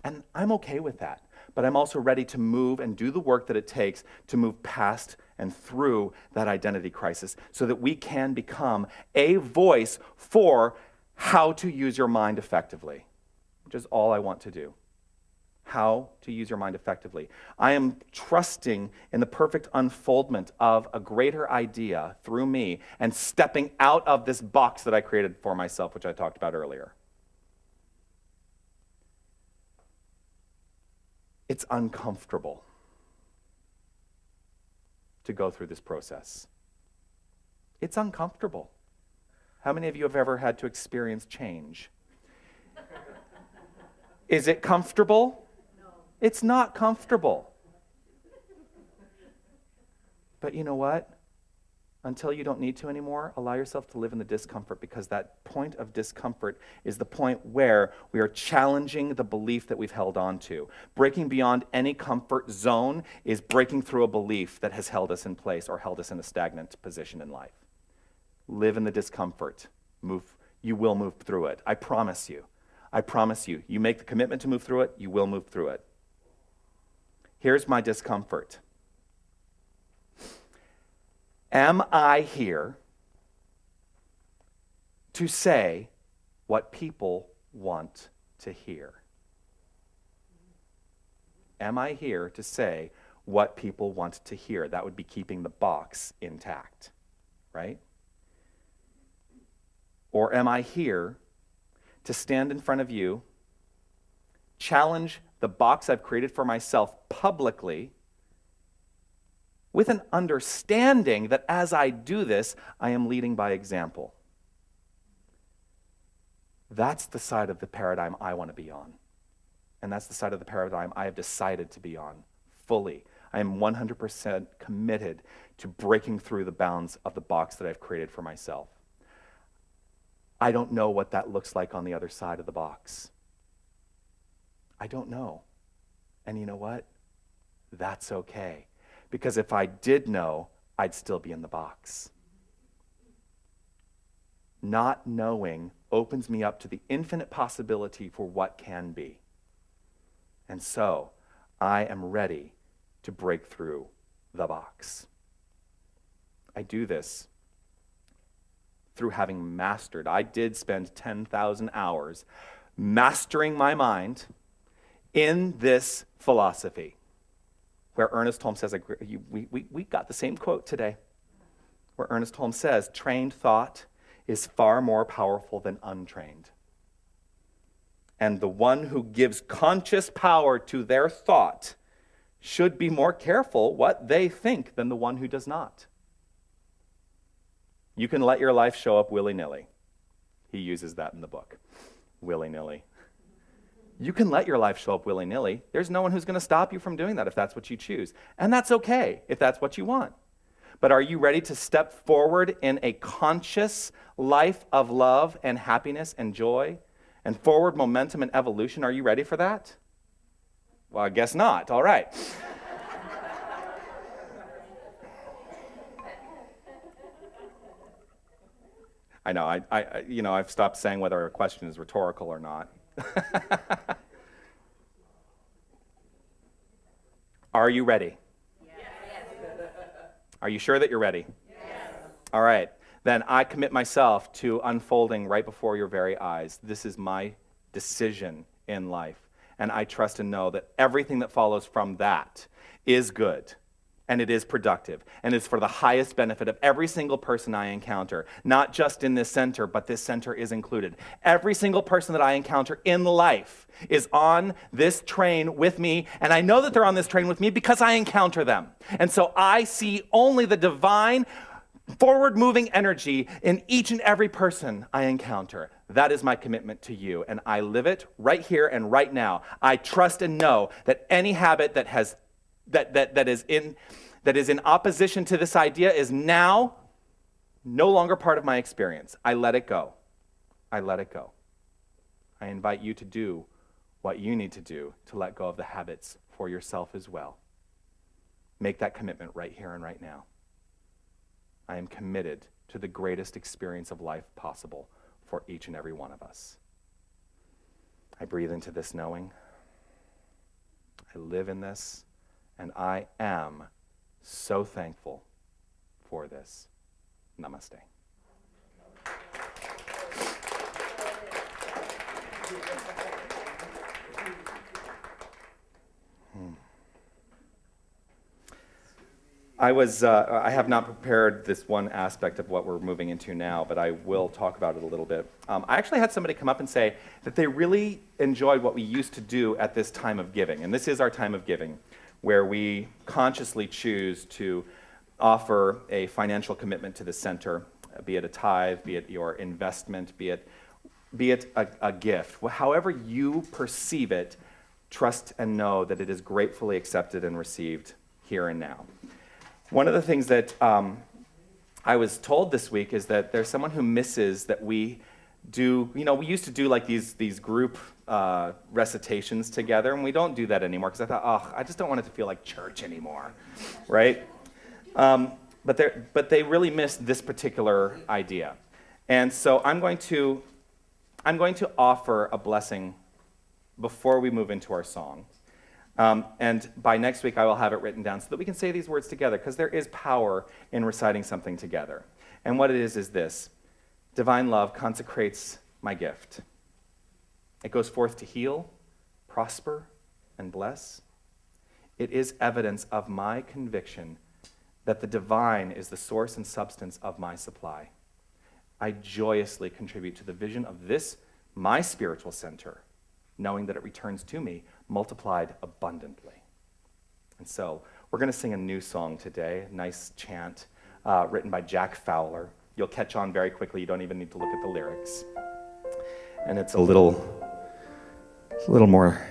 Speaker 2: And I'm okay with that. But I'm also ready to move and do the work that it takes to move past and through that identity crisis so that we can become a voice for how to use your mind effectively, which is all I want to do. How to use your mind effectively. I am trusting in the perfect unfoldment of a greater idea through me and stepping out of this box that I created for myself, which I talked about earlier. It's uncomfortable to go through this process. It's uncomfortable. How many of you have ever had to experience change? Is it comfortable? No. It's not comfortable. But you know what? Until you don't need to anymore, allow yourself to live in the discomfort, because that point of discomfort is the point where we are challenging the belief that we've held on to. Breaking beyond any comfort zone is breaking through a belief that has held us in place or held us in a stagnant position in life. Live in the discomfort. You will move through it. I promise you. I promise you. You make the commitment to move through it, you will move through it. Here's my discomfort. Am I here to say what people want to hear? Am I here to say what people want to hear? That would be keeping the box intact, right? Or am I here to stand in front of you, challenge the box I've created for myself publicly, with an understanding that as I do this, I am leading by example? That's the side of the paradigm I want to be on. And that's the side of the paradigm I have decided to be on fully. I am 100% committed to breaking through the bounds of the box that I've created for myself. I don't know what that looks like on the other side of the box. I don't know. And you know what? That's okay. Because if I did know, I'd still be in the box. Not knowing opens me up to the infinite possibility for what can be. And so, I am ready to break through the box. I do this through having mastered. I did spend 10,000 hours mastering my mind in this philosophy, where Ernest Holmes says, we got the same quote today, where Ernest Holmes says, trained thought is far more powerful than untrained. And the one who gives conscious power to their thought should be more careful what they think than the one who does not. You can let your life show up willy-nilly. He uses that in the book, willy-nilly. You can let your life show up willy-nilly. There's no one who's going to stop you from doing that if that's what you choose. And that's okay if that's what you want. But are you ready to step forward in a conscious life of love and happiness and joy and forward momentum and evolution? Are you ready for that? Well, I guess not. All right. I know. I've stopped saying whether a question is rhetorical or not. Are you ready? Yes. Are you sure that you're ready? Yes. All right. Then I commit myself to unfolding right before your very eyes. This is my decision in life. And I trust and know that everything that follows from that is good. And it is productive, and it's for the highest benefit of every single person I encounter, not just in this center, but this center is included. Every single person that I encounter in life is on this train with me, and I know that they're on this train with me because I encounter them. And so I see only the divine, forward-moving energy in each and every person I encounter. That is my commitment to you, and I live it right here and right now. I trust and know that any habit that is in opposition to this idea is now no longer part of my experience. I let it go. I let it go. I invite you to do what you need to do to let go of the habits for yourself as well. Make that commitment right here and right now. I am committed to the greatest experience of life possible for each and every one of us. I breathe into this knowing. I live in this. And I am so thankful for this. Namaste. I have not prepared this one aspect of what we're moving into now, but I will talk about it a little bit. I actually had somebody come up and say that they really enjoyed what we used to do at this time of giving. And this is our time of giving, where we consciously choose to offer a financial commitment to the center, be it a tithe, be it your investment, be it a gift. However you perceive it, trust and know that it is gratefully accepted and received here and now. One of the things that I was told this week is that there's someone who misses that we do, we used to do like these group recitations together, and we don't do that anymore because I thought, I just don't want it to feel like church anymore, right? But they really missed this particular idea, and so I'm going to offer a blessing before we move into our song, and by next week I will have it written down so that we can say these words together, because there is power in reciting something together. And what it is this: divine love consecrates my gift. It goes forth to heal, prosper, and bless. It is evidence of my conviction that the divine is the source and substance of my supply. I joyously contribute to the vision of this, my spiritual center, knowing that it returns to me multiplied abundantly. And so we're going to sing a new song today, a nice chant written by Jack Fowler. You'll catch on very quickly. You don't even need to look at the lyrics. And it's a little more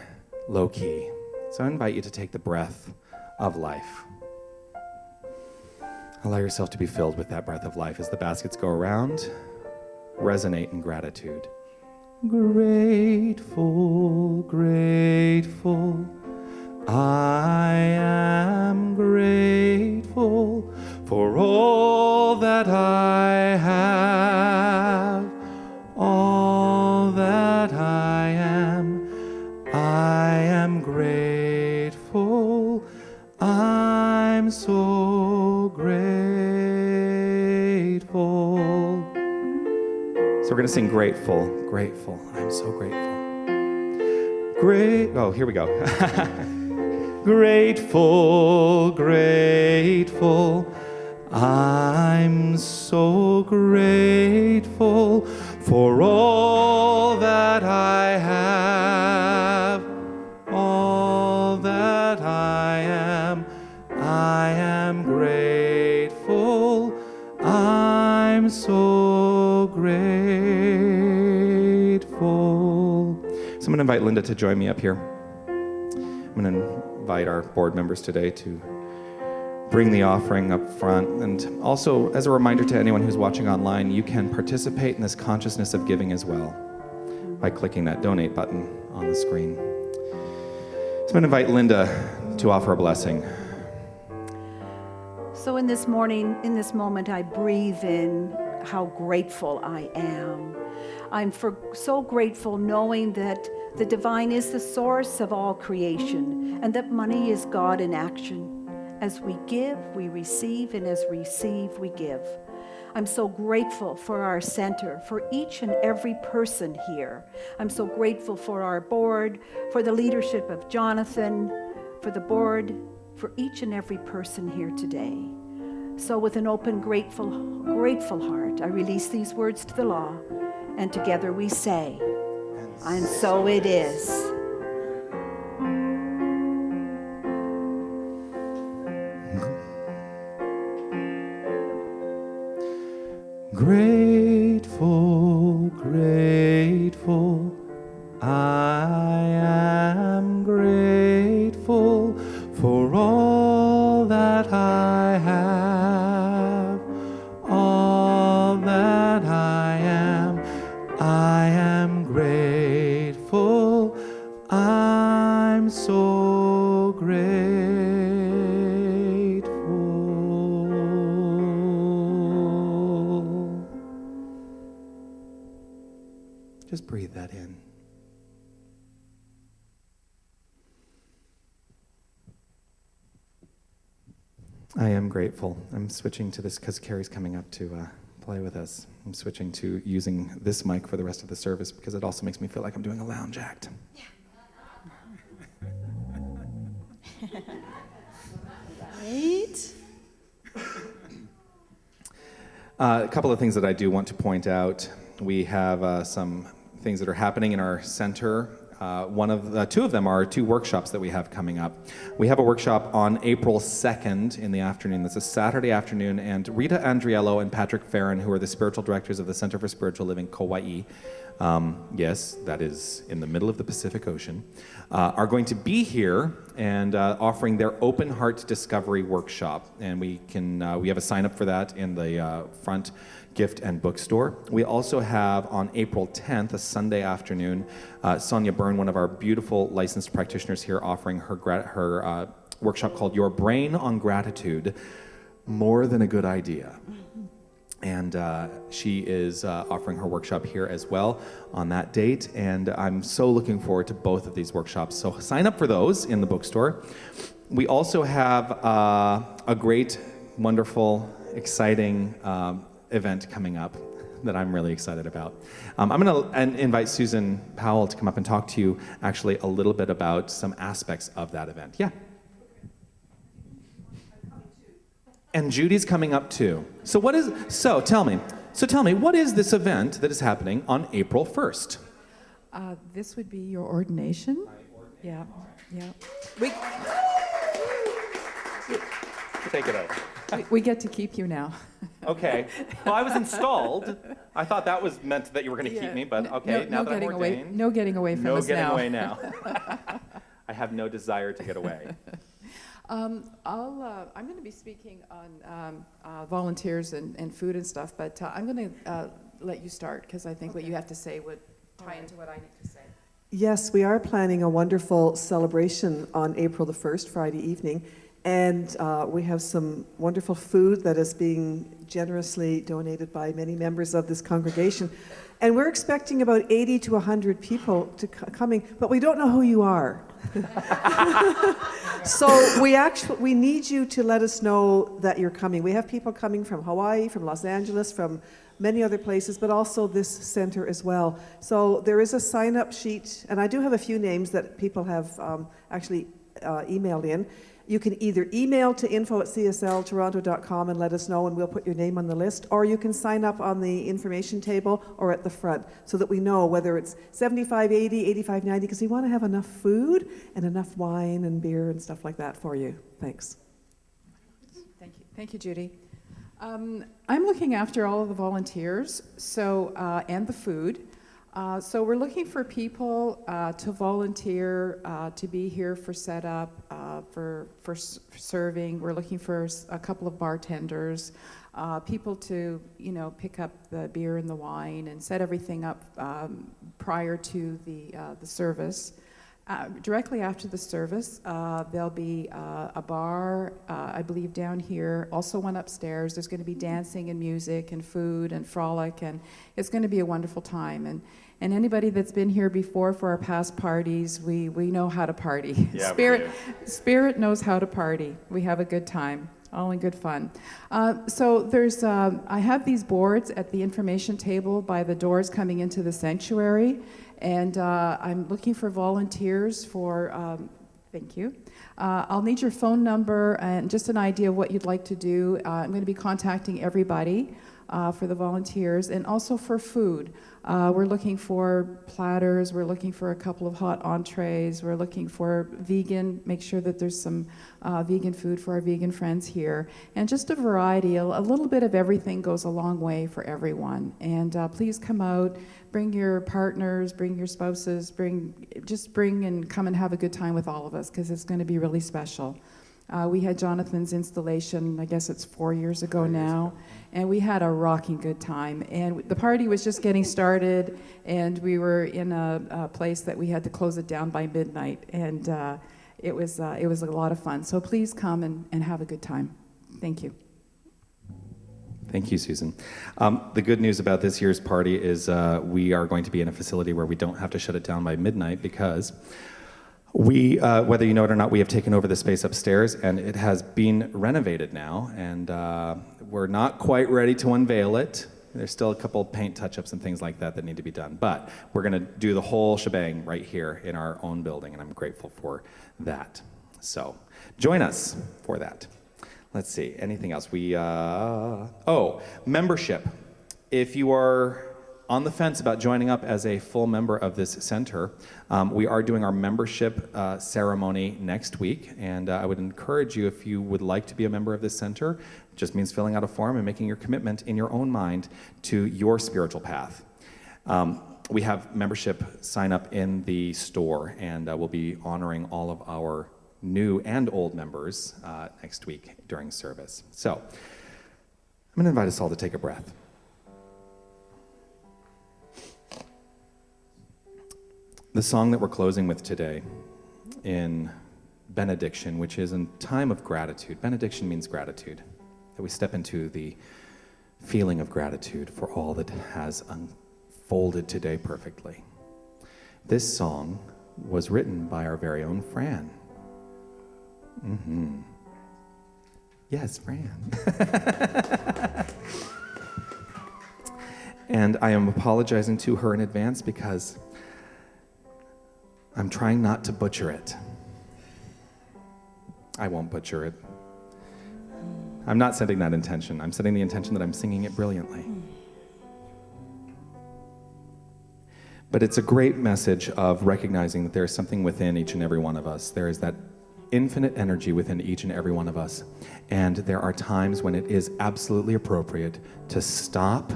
Speaker 2: low-key. So I invite you to take the breath of life. Allow yourself to be filled with that breath of life as the baskets go around. Resonate in gratitude. Grateful, grateful, I am grateful for all that I have, all that I am grateful, I'm so grateful. So we're going to sing grateful, grateful, I'm so grateful. Here we go. Grateful, grateful, I'm so grateful for all that I have, all that I am grateful, I'm so grateful.
Speaker 1: So I'm going to invite Linda to join me up here. I'm going to invite our board members today to bring the offering up front. And also, as a reminder to anyone who's watching online, you can participate in this consciousness of giving as well by clicking that donate button on the screen. So I'm going to invite Linda to offer a blessing.
Speaker 3: So in this moment, I breathe in how grateful I am. I'm so grateful knowing that the divine is the source of all creation and that money is God in action. As we give, we receive, and as we receive, we give. I'm so grateful for our center, for each and every person here. I'm so grateful for our board, for the leadership of Jonathan, for the board, for each and every person here today. So with an open, grateful heart, I release these words to the law, and together we say, and so it is.
Speaker 1: Grateful, grateful, I am grateful for all that I have, all that I am grateful, I'm so grateful. Just breathe that in. I am grateful. I'm switching to this because Carrie's coming up to play with us. I'm switching to using this mic for the rest of the service because it also makes me feel like I'm doing a lounge act.
Speaker 5: Right.
Speaker 1: A couple of things that I do want to point out. We have some things that are happening in our center. Two of them are two workshops that we have coming up. We have a workshop on April 2nd in the afternoon. That's a Saturday afternoon, and Rita Andriello and Patrick Farron, who are the spiritual directors of the Center for Spiritual Living, Kauai, yes, that is in the middle of the Pacific Ocean, are going to be here and offering their Open Heart Discovery Workshop. And we have a sign up for that in the front gift and bookstore. We also have on April 10th, a Sunday afternoon, Sonia Byrne, one of our beautiful licensed practitioners here, offering her workshop called Your Brain on Gratitude, More Than a Good Idea. And she is offering her workshop here as well on that date. And I'm so looking forward to both of these workshops. So sign up for those in the bookstore. We also have a great, wonderful, exciting event coming up that I'm really excited about. I'm going to invite Susan Powell to come up and talk to you actually a little bit about some aspects of that event. Yeah. And Judy's coming up too. So tell me, what is this event that is happening on April 1st?
Speaker 6: This would be your ordination. Yeah.
Speaker 2: Take it over.
Speaker 6: We get to keep you now.
Speaker 2: Okay. Well, I was installed. I thought that was meant that you were going to keep me, but okay, now that I'm ordained.
Speaker 6: No getting away from us now.
Speaker 2: No getting away now. I have no desire to get away.
Speaker 6: I'm going to be speaking on volunteers and food and stuff, but I'm going to let you start because I think what you have to say would tie into what I need to say.
Speaker 7: Yes, we are planning a wonderful celebration on April the 1st, Friday evening, and we have some wonderful food that is being generously donated by many members of this congregation. And we're expecting about 80 to 100 people coming, but we don't know who you are. So we need you to let us know that you're coming. We have people coming from Hawaii, from Los Angeles, from many other places, but also this center as well. So there is a sign-up sheet, and I do have a few names that people have actually emailed in. You can either email to info@csltoronto.com and let us know, and we'll put your name on the list, or you can sign up on the information table or at the front so that we know whether it's 75, 80, 85, 90, because we want to have enough food and enough wine and beer and stuff like that for you. Thanks.
Speaker 6: Thank you, Judy. I'm looking after all of the volunteers, and the food. So we're looking for people to volunteer, to be here for setup, for serving. We're looking for a couple of bartenders, people to, pick up the beer and the wine and set everything up prior to the service. Directly after the service, there'll be a bar, I believe, down here, also one upstairs. There's going to be dancing and music and food and frolic, and it's going to be a wonderful time. And anybody that's been here before for our past parties, we know how to party.
Speaker 2: Yeah,
Speaker 6: Spirit knows how to party. We have a good time, all in good fun. So there's, I have these boards at the information table by the doors coming into the sanctuary, and I'm looking for volunteers for, thank you. I'll need your phone number and just an idea of what you'd like to do. I'm going to be contacting everybody for the volunteers, and also for food. We're looking for platters, we're looking for a couple of hot entrees, we're looking for vegan, make sure that there's some vegan food for our vegan friends here, and just a variety, a little bit of everything goes a long way for everyone. And please come out, bring your partners, bring your spouses, bring and come and have a good time with all of us, because it's going to be really special. We had Jonathan's installation, I guess it's 4 years ago now, and we had a rocking good time. And the party was just getting started, and we were in a place that we had to close it down by midnight, and it was a lot of fun. So please come and have a good time. Thank you.
Speaker 1: Thank you, Susan. The good news about this year's party is we are going to be in a facility where we don't have to shut it down by midnight, because we, whether you know it or not, we have taken over the space upstairs, and it has been renovated now, and we're not quite ready to unveil it. There's still a couple paint touch-ups and things like that that need to be done, but we're going to do the whole shebang right here in our own building, and I'm grateful for that. So join us for that. Let's see, anything else? Membership. If you are on the fence about joining up as a full member of this center, we are doing our membership ceremony next week, and I would encourage you, if you would like to be a member of this center, it just means filling out a form and making your commitment in your own mind to your spiritual path. We have membership sign up in the store, and we'll be honoring all of our new and old members next week during service. So I'm going to invite us all to take a breath. The song that we're closing with today in benediction, which is a time of gratitude. Benediction means gratitude, that we step into the feeling of gratitude for all that has unfolded today perfectly. This song was written by our very own Fran. Yes, Fran. And I am apologizing to her in advance because I'm trying not to butcher it. I won't butcher it. I'm not setting that intention. I'm setting the intention that I'm singing it brilliantly. But it's a great message of recognizing that there is something within each and every one of us. There is that infinite energy within each and every one of us. And there are times when it is absolutely appropriate to stop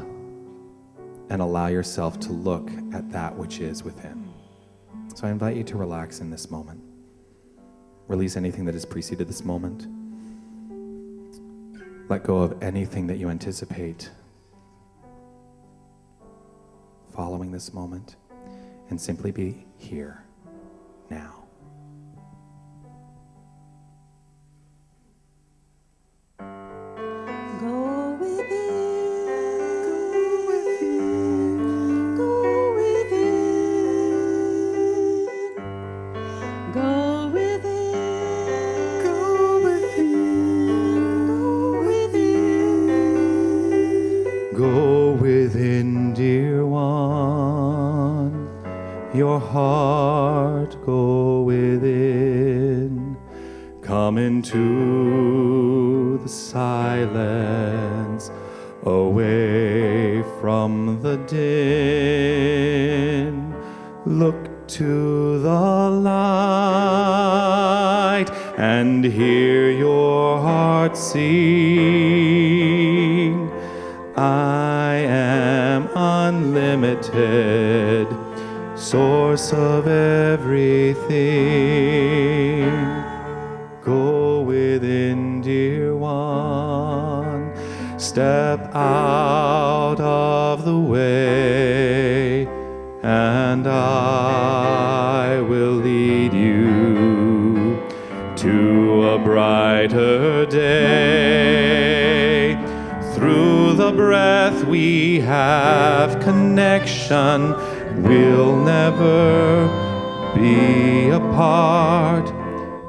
Speaker 1: and allow yourself to look at that which is within. So I invite you to relax in this moment. Release anything that has preceded this moment. Let go of anything that you anticipate following this moment, and simply be here, now.
Speaker 5: Go within, go within, go within, go within,
Speaker 1: Go within, dear one, your heart go within. Come into the silence, away from the din. Look to the light and hear your heart sing. I am unlimited. unlimited source of everything. Go within, dear one, step out of the way, and I will lead you to a brighter day. Through the breath we have connection, we'll never be apart.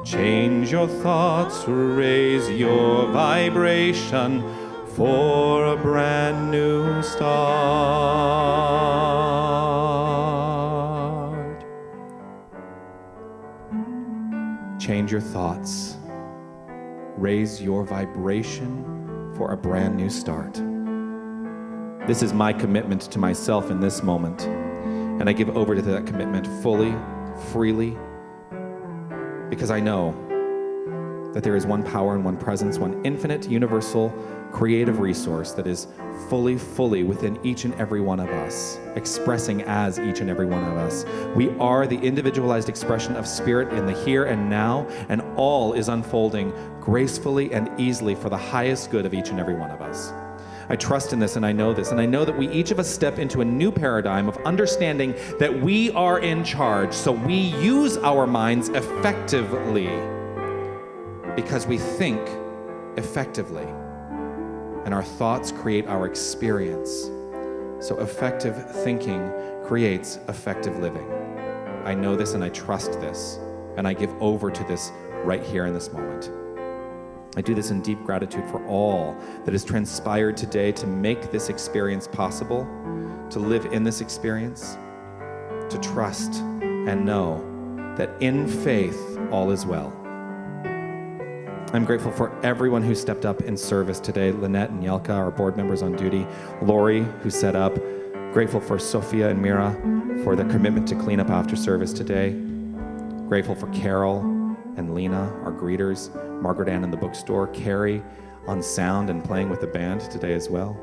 Speaker 1: Change your thoughts, raise your vibration for a brand new start. Change your thoughts, raise your vibration for a brand new start. This is my commitment to myself in this moment, and I give over to that commitment fully, freely, because I know that there is one power and one presence, one infinite, universal, creative resource that is fully within each and every one of us, expressing as each and every one of us. We are the individualized expression of spirit in the here and now, and all is unfolding gracefully and easily for the highest good of each and every one of us. I trust in this, and I know this, and I know that we each of us step into a new paradigm of understanding that we are in charge, so we use our minds effectively because we think effectively, and our thoughts create our experience. So effective thinking creates effective living. I know this and I trust this, and I give over to this right here in this moment. I do this in deep gratitude for all that has transpired today to make this experience possible, to live in this experience, to trust and know that in faith all is well. I'm grateful for everyone who stepped up in service today. Lynette and Yelka, our board members on duty. Lori, who set up. Grateful for Sophia and Mira for their commitment to clean up after service today. Grateful for Carol and Lena, our greeters. Margaret Ann in the bookstore. Carrie on sound and playing with the band today as well.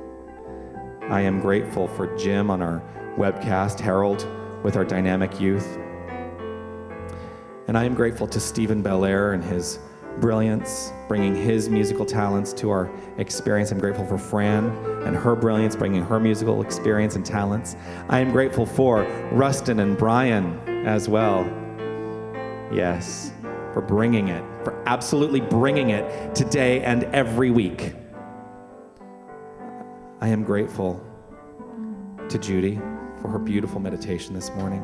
Speaker 1: I am grateful for Jim on our webcast, Harold with our dynamic youth. And I am grateful to Stephen Belair and his brilliance, bringing his musical talents to our experience. I'm grateful for Fran and her brilliance, bringing her musical experience and talents. I am grateful for Rustin and Brian as well. Yes, for bringing it, for absolutely bringing it today and every week. I am grateful to Judy for her beautiful meditation this morning.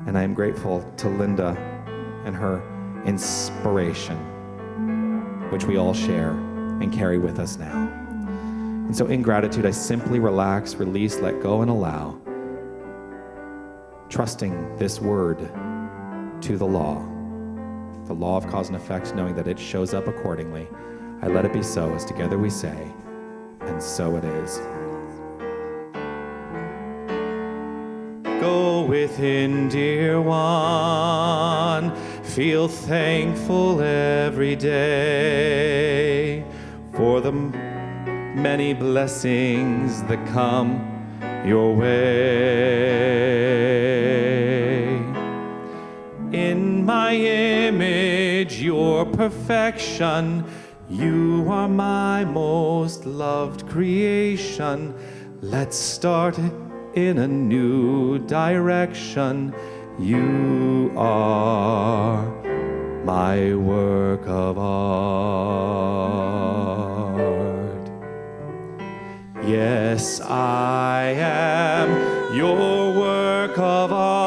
Speaker 1: And I am grateful to Linda and her inspiration, which we all share and carry with us now. And so in gratitude, I simply relax, release, let go, and allow, trusting this word to the law of cause and effect, knowing that it shows up accordingly. I let it be so, as together we say, and so it is. Go within, dear one, feel thankful every day for the many blessings that come your way. In my image, your perfection, you are my most loved creation. Let's start in a new direction. You are my work of art. Yes, I am your work of art.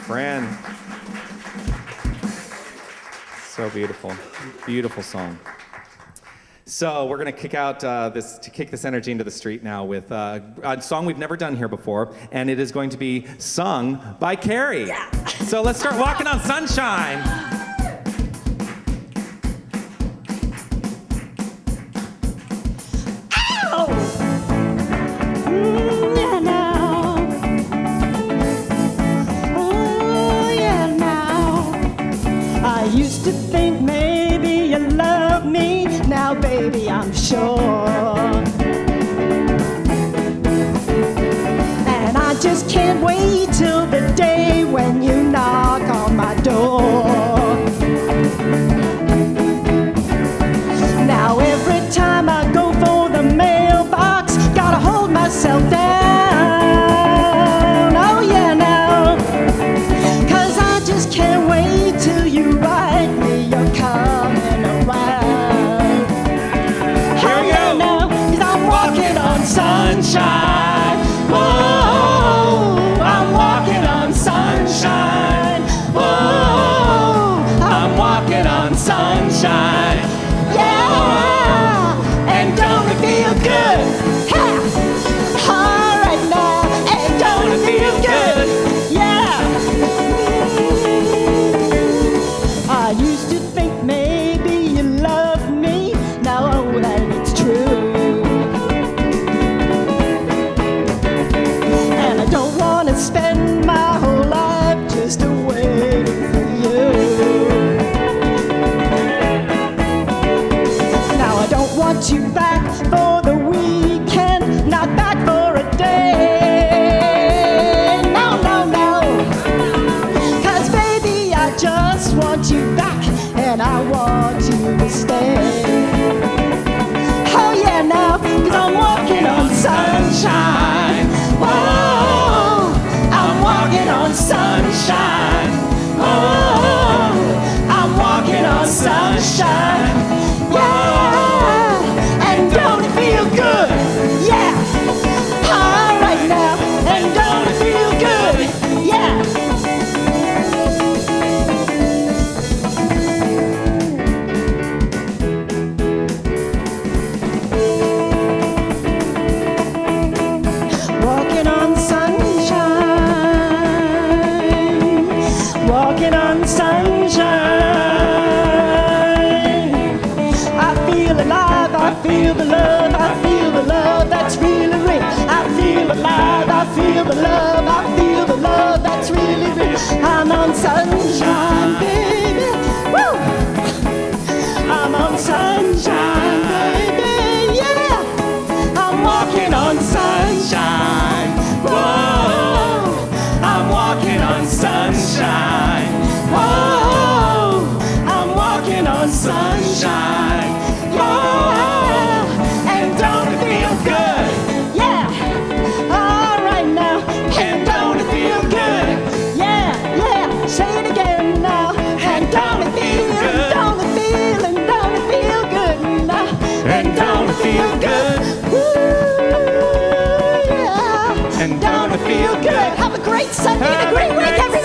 Speaker 1: Fran. So beautiful. Beautiful song. So we're going to kick out kick this energy into the street now with a song we've never done here before, and it is going to be sung by Carrie. Yeah. So let's start walking on sunshine.
Speaker 3: shore. And I just can't wait till the day when you knock on my door. Now every time I go for the mailbox, gotta hold myself down. Oh yeah, now, 'cause I just can't wait till you write me you're coming around. Oh yeah, now, 'cause I'm walking on sunshine. Whoa, I'm walking on sunshine. Whoa, I'm walking on sunshine. Yeah, and don't it feel good? Ha! All right now, and don't it feel good? Yeah. I used to think maybe you loved me. Now I know that it's true. And I don't want to spend my whole life just waiting for you. Now I don't want you back for the weekend, not back for a day. No, no, no. 'Cause baby, I just want you back, and I want you to stay. Oh yeah, now, 'cause I'm walking on sunshine. Whoa, I'm walking on sunshine. Whoa, I'm walking on sunshine. Yeah, and don't it feel good? Yeah, all right now, and don't it feel good? Yeah. Walking on sunshine, walking on sunshine. I feel alive, I feel the love, I feel the love that's really real. I feel alive, I feel the love, I feel the love that's really real. I'm on sunshine, baby. Woo! I'm on sunshine, baby. Yeah, I'm walking on sunshine. Whoa, I'm walking on sunshine. Whoa, I'm walking on sunshine. Yeah, and don't it feel good? Yeah, all right now, and don't it feel good? Yeah, yeah, say it again now. And don't it feel good? Don't it feel, and don't it feel good now? And don't it feel good? Ooh, yeah.
Speaker 1: And
Speaker 3: Don't it feel good? Have a great Sunday and a great week, everybody.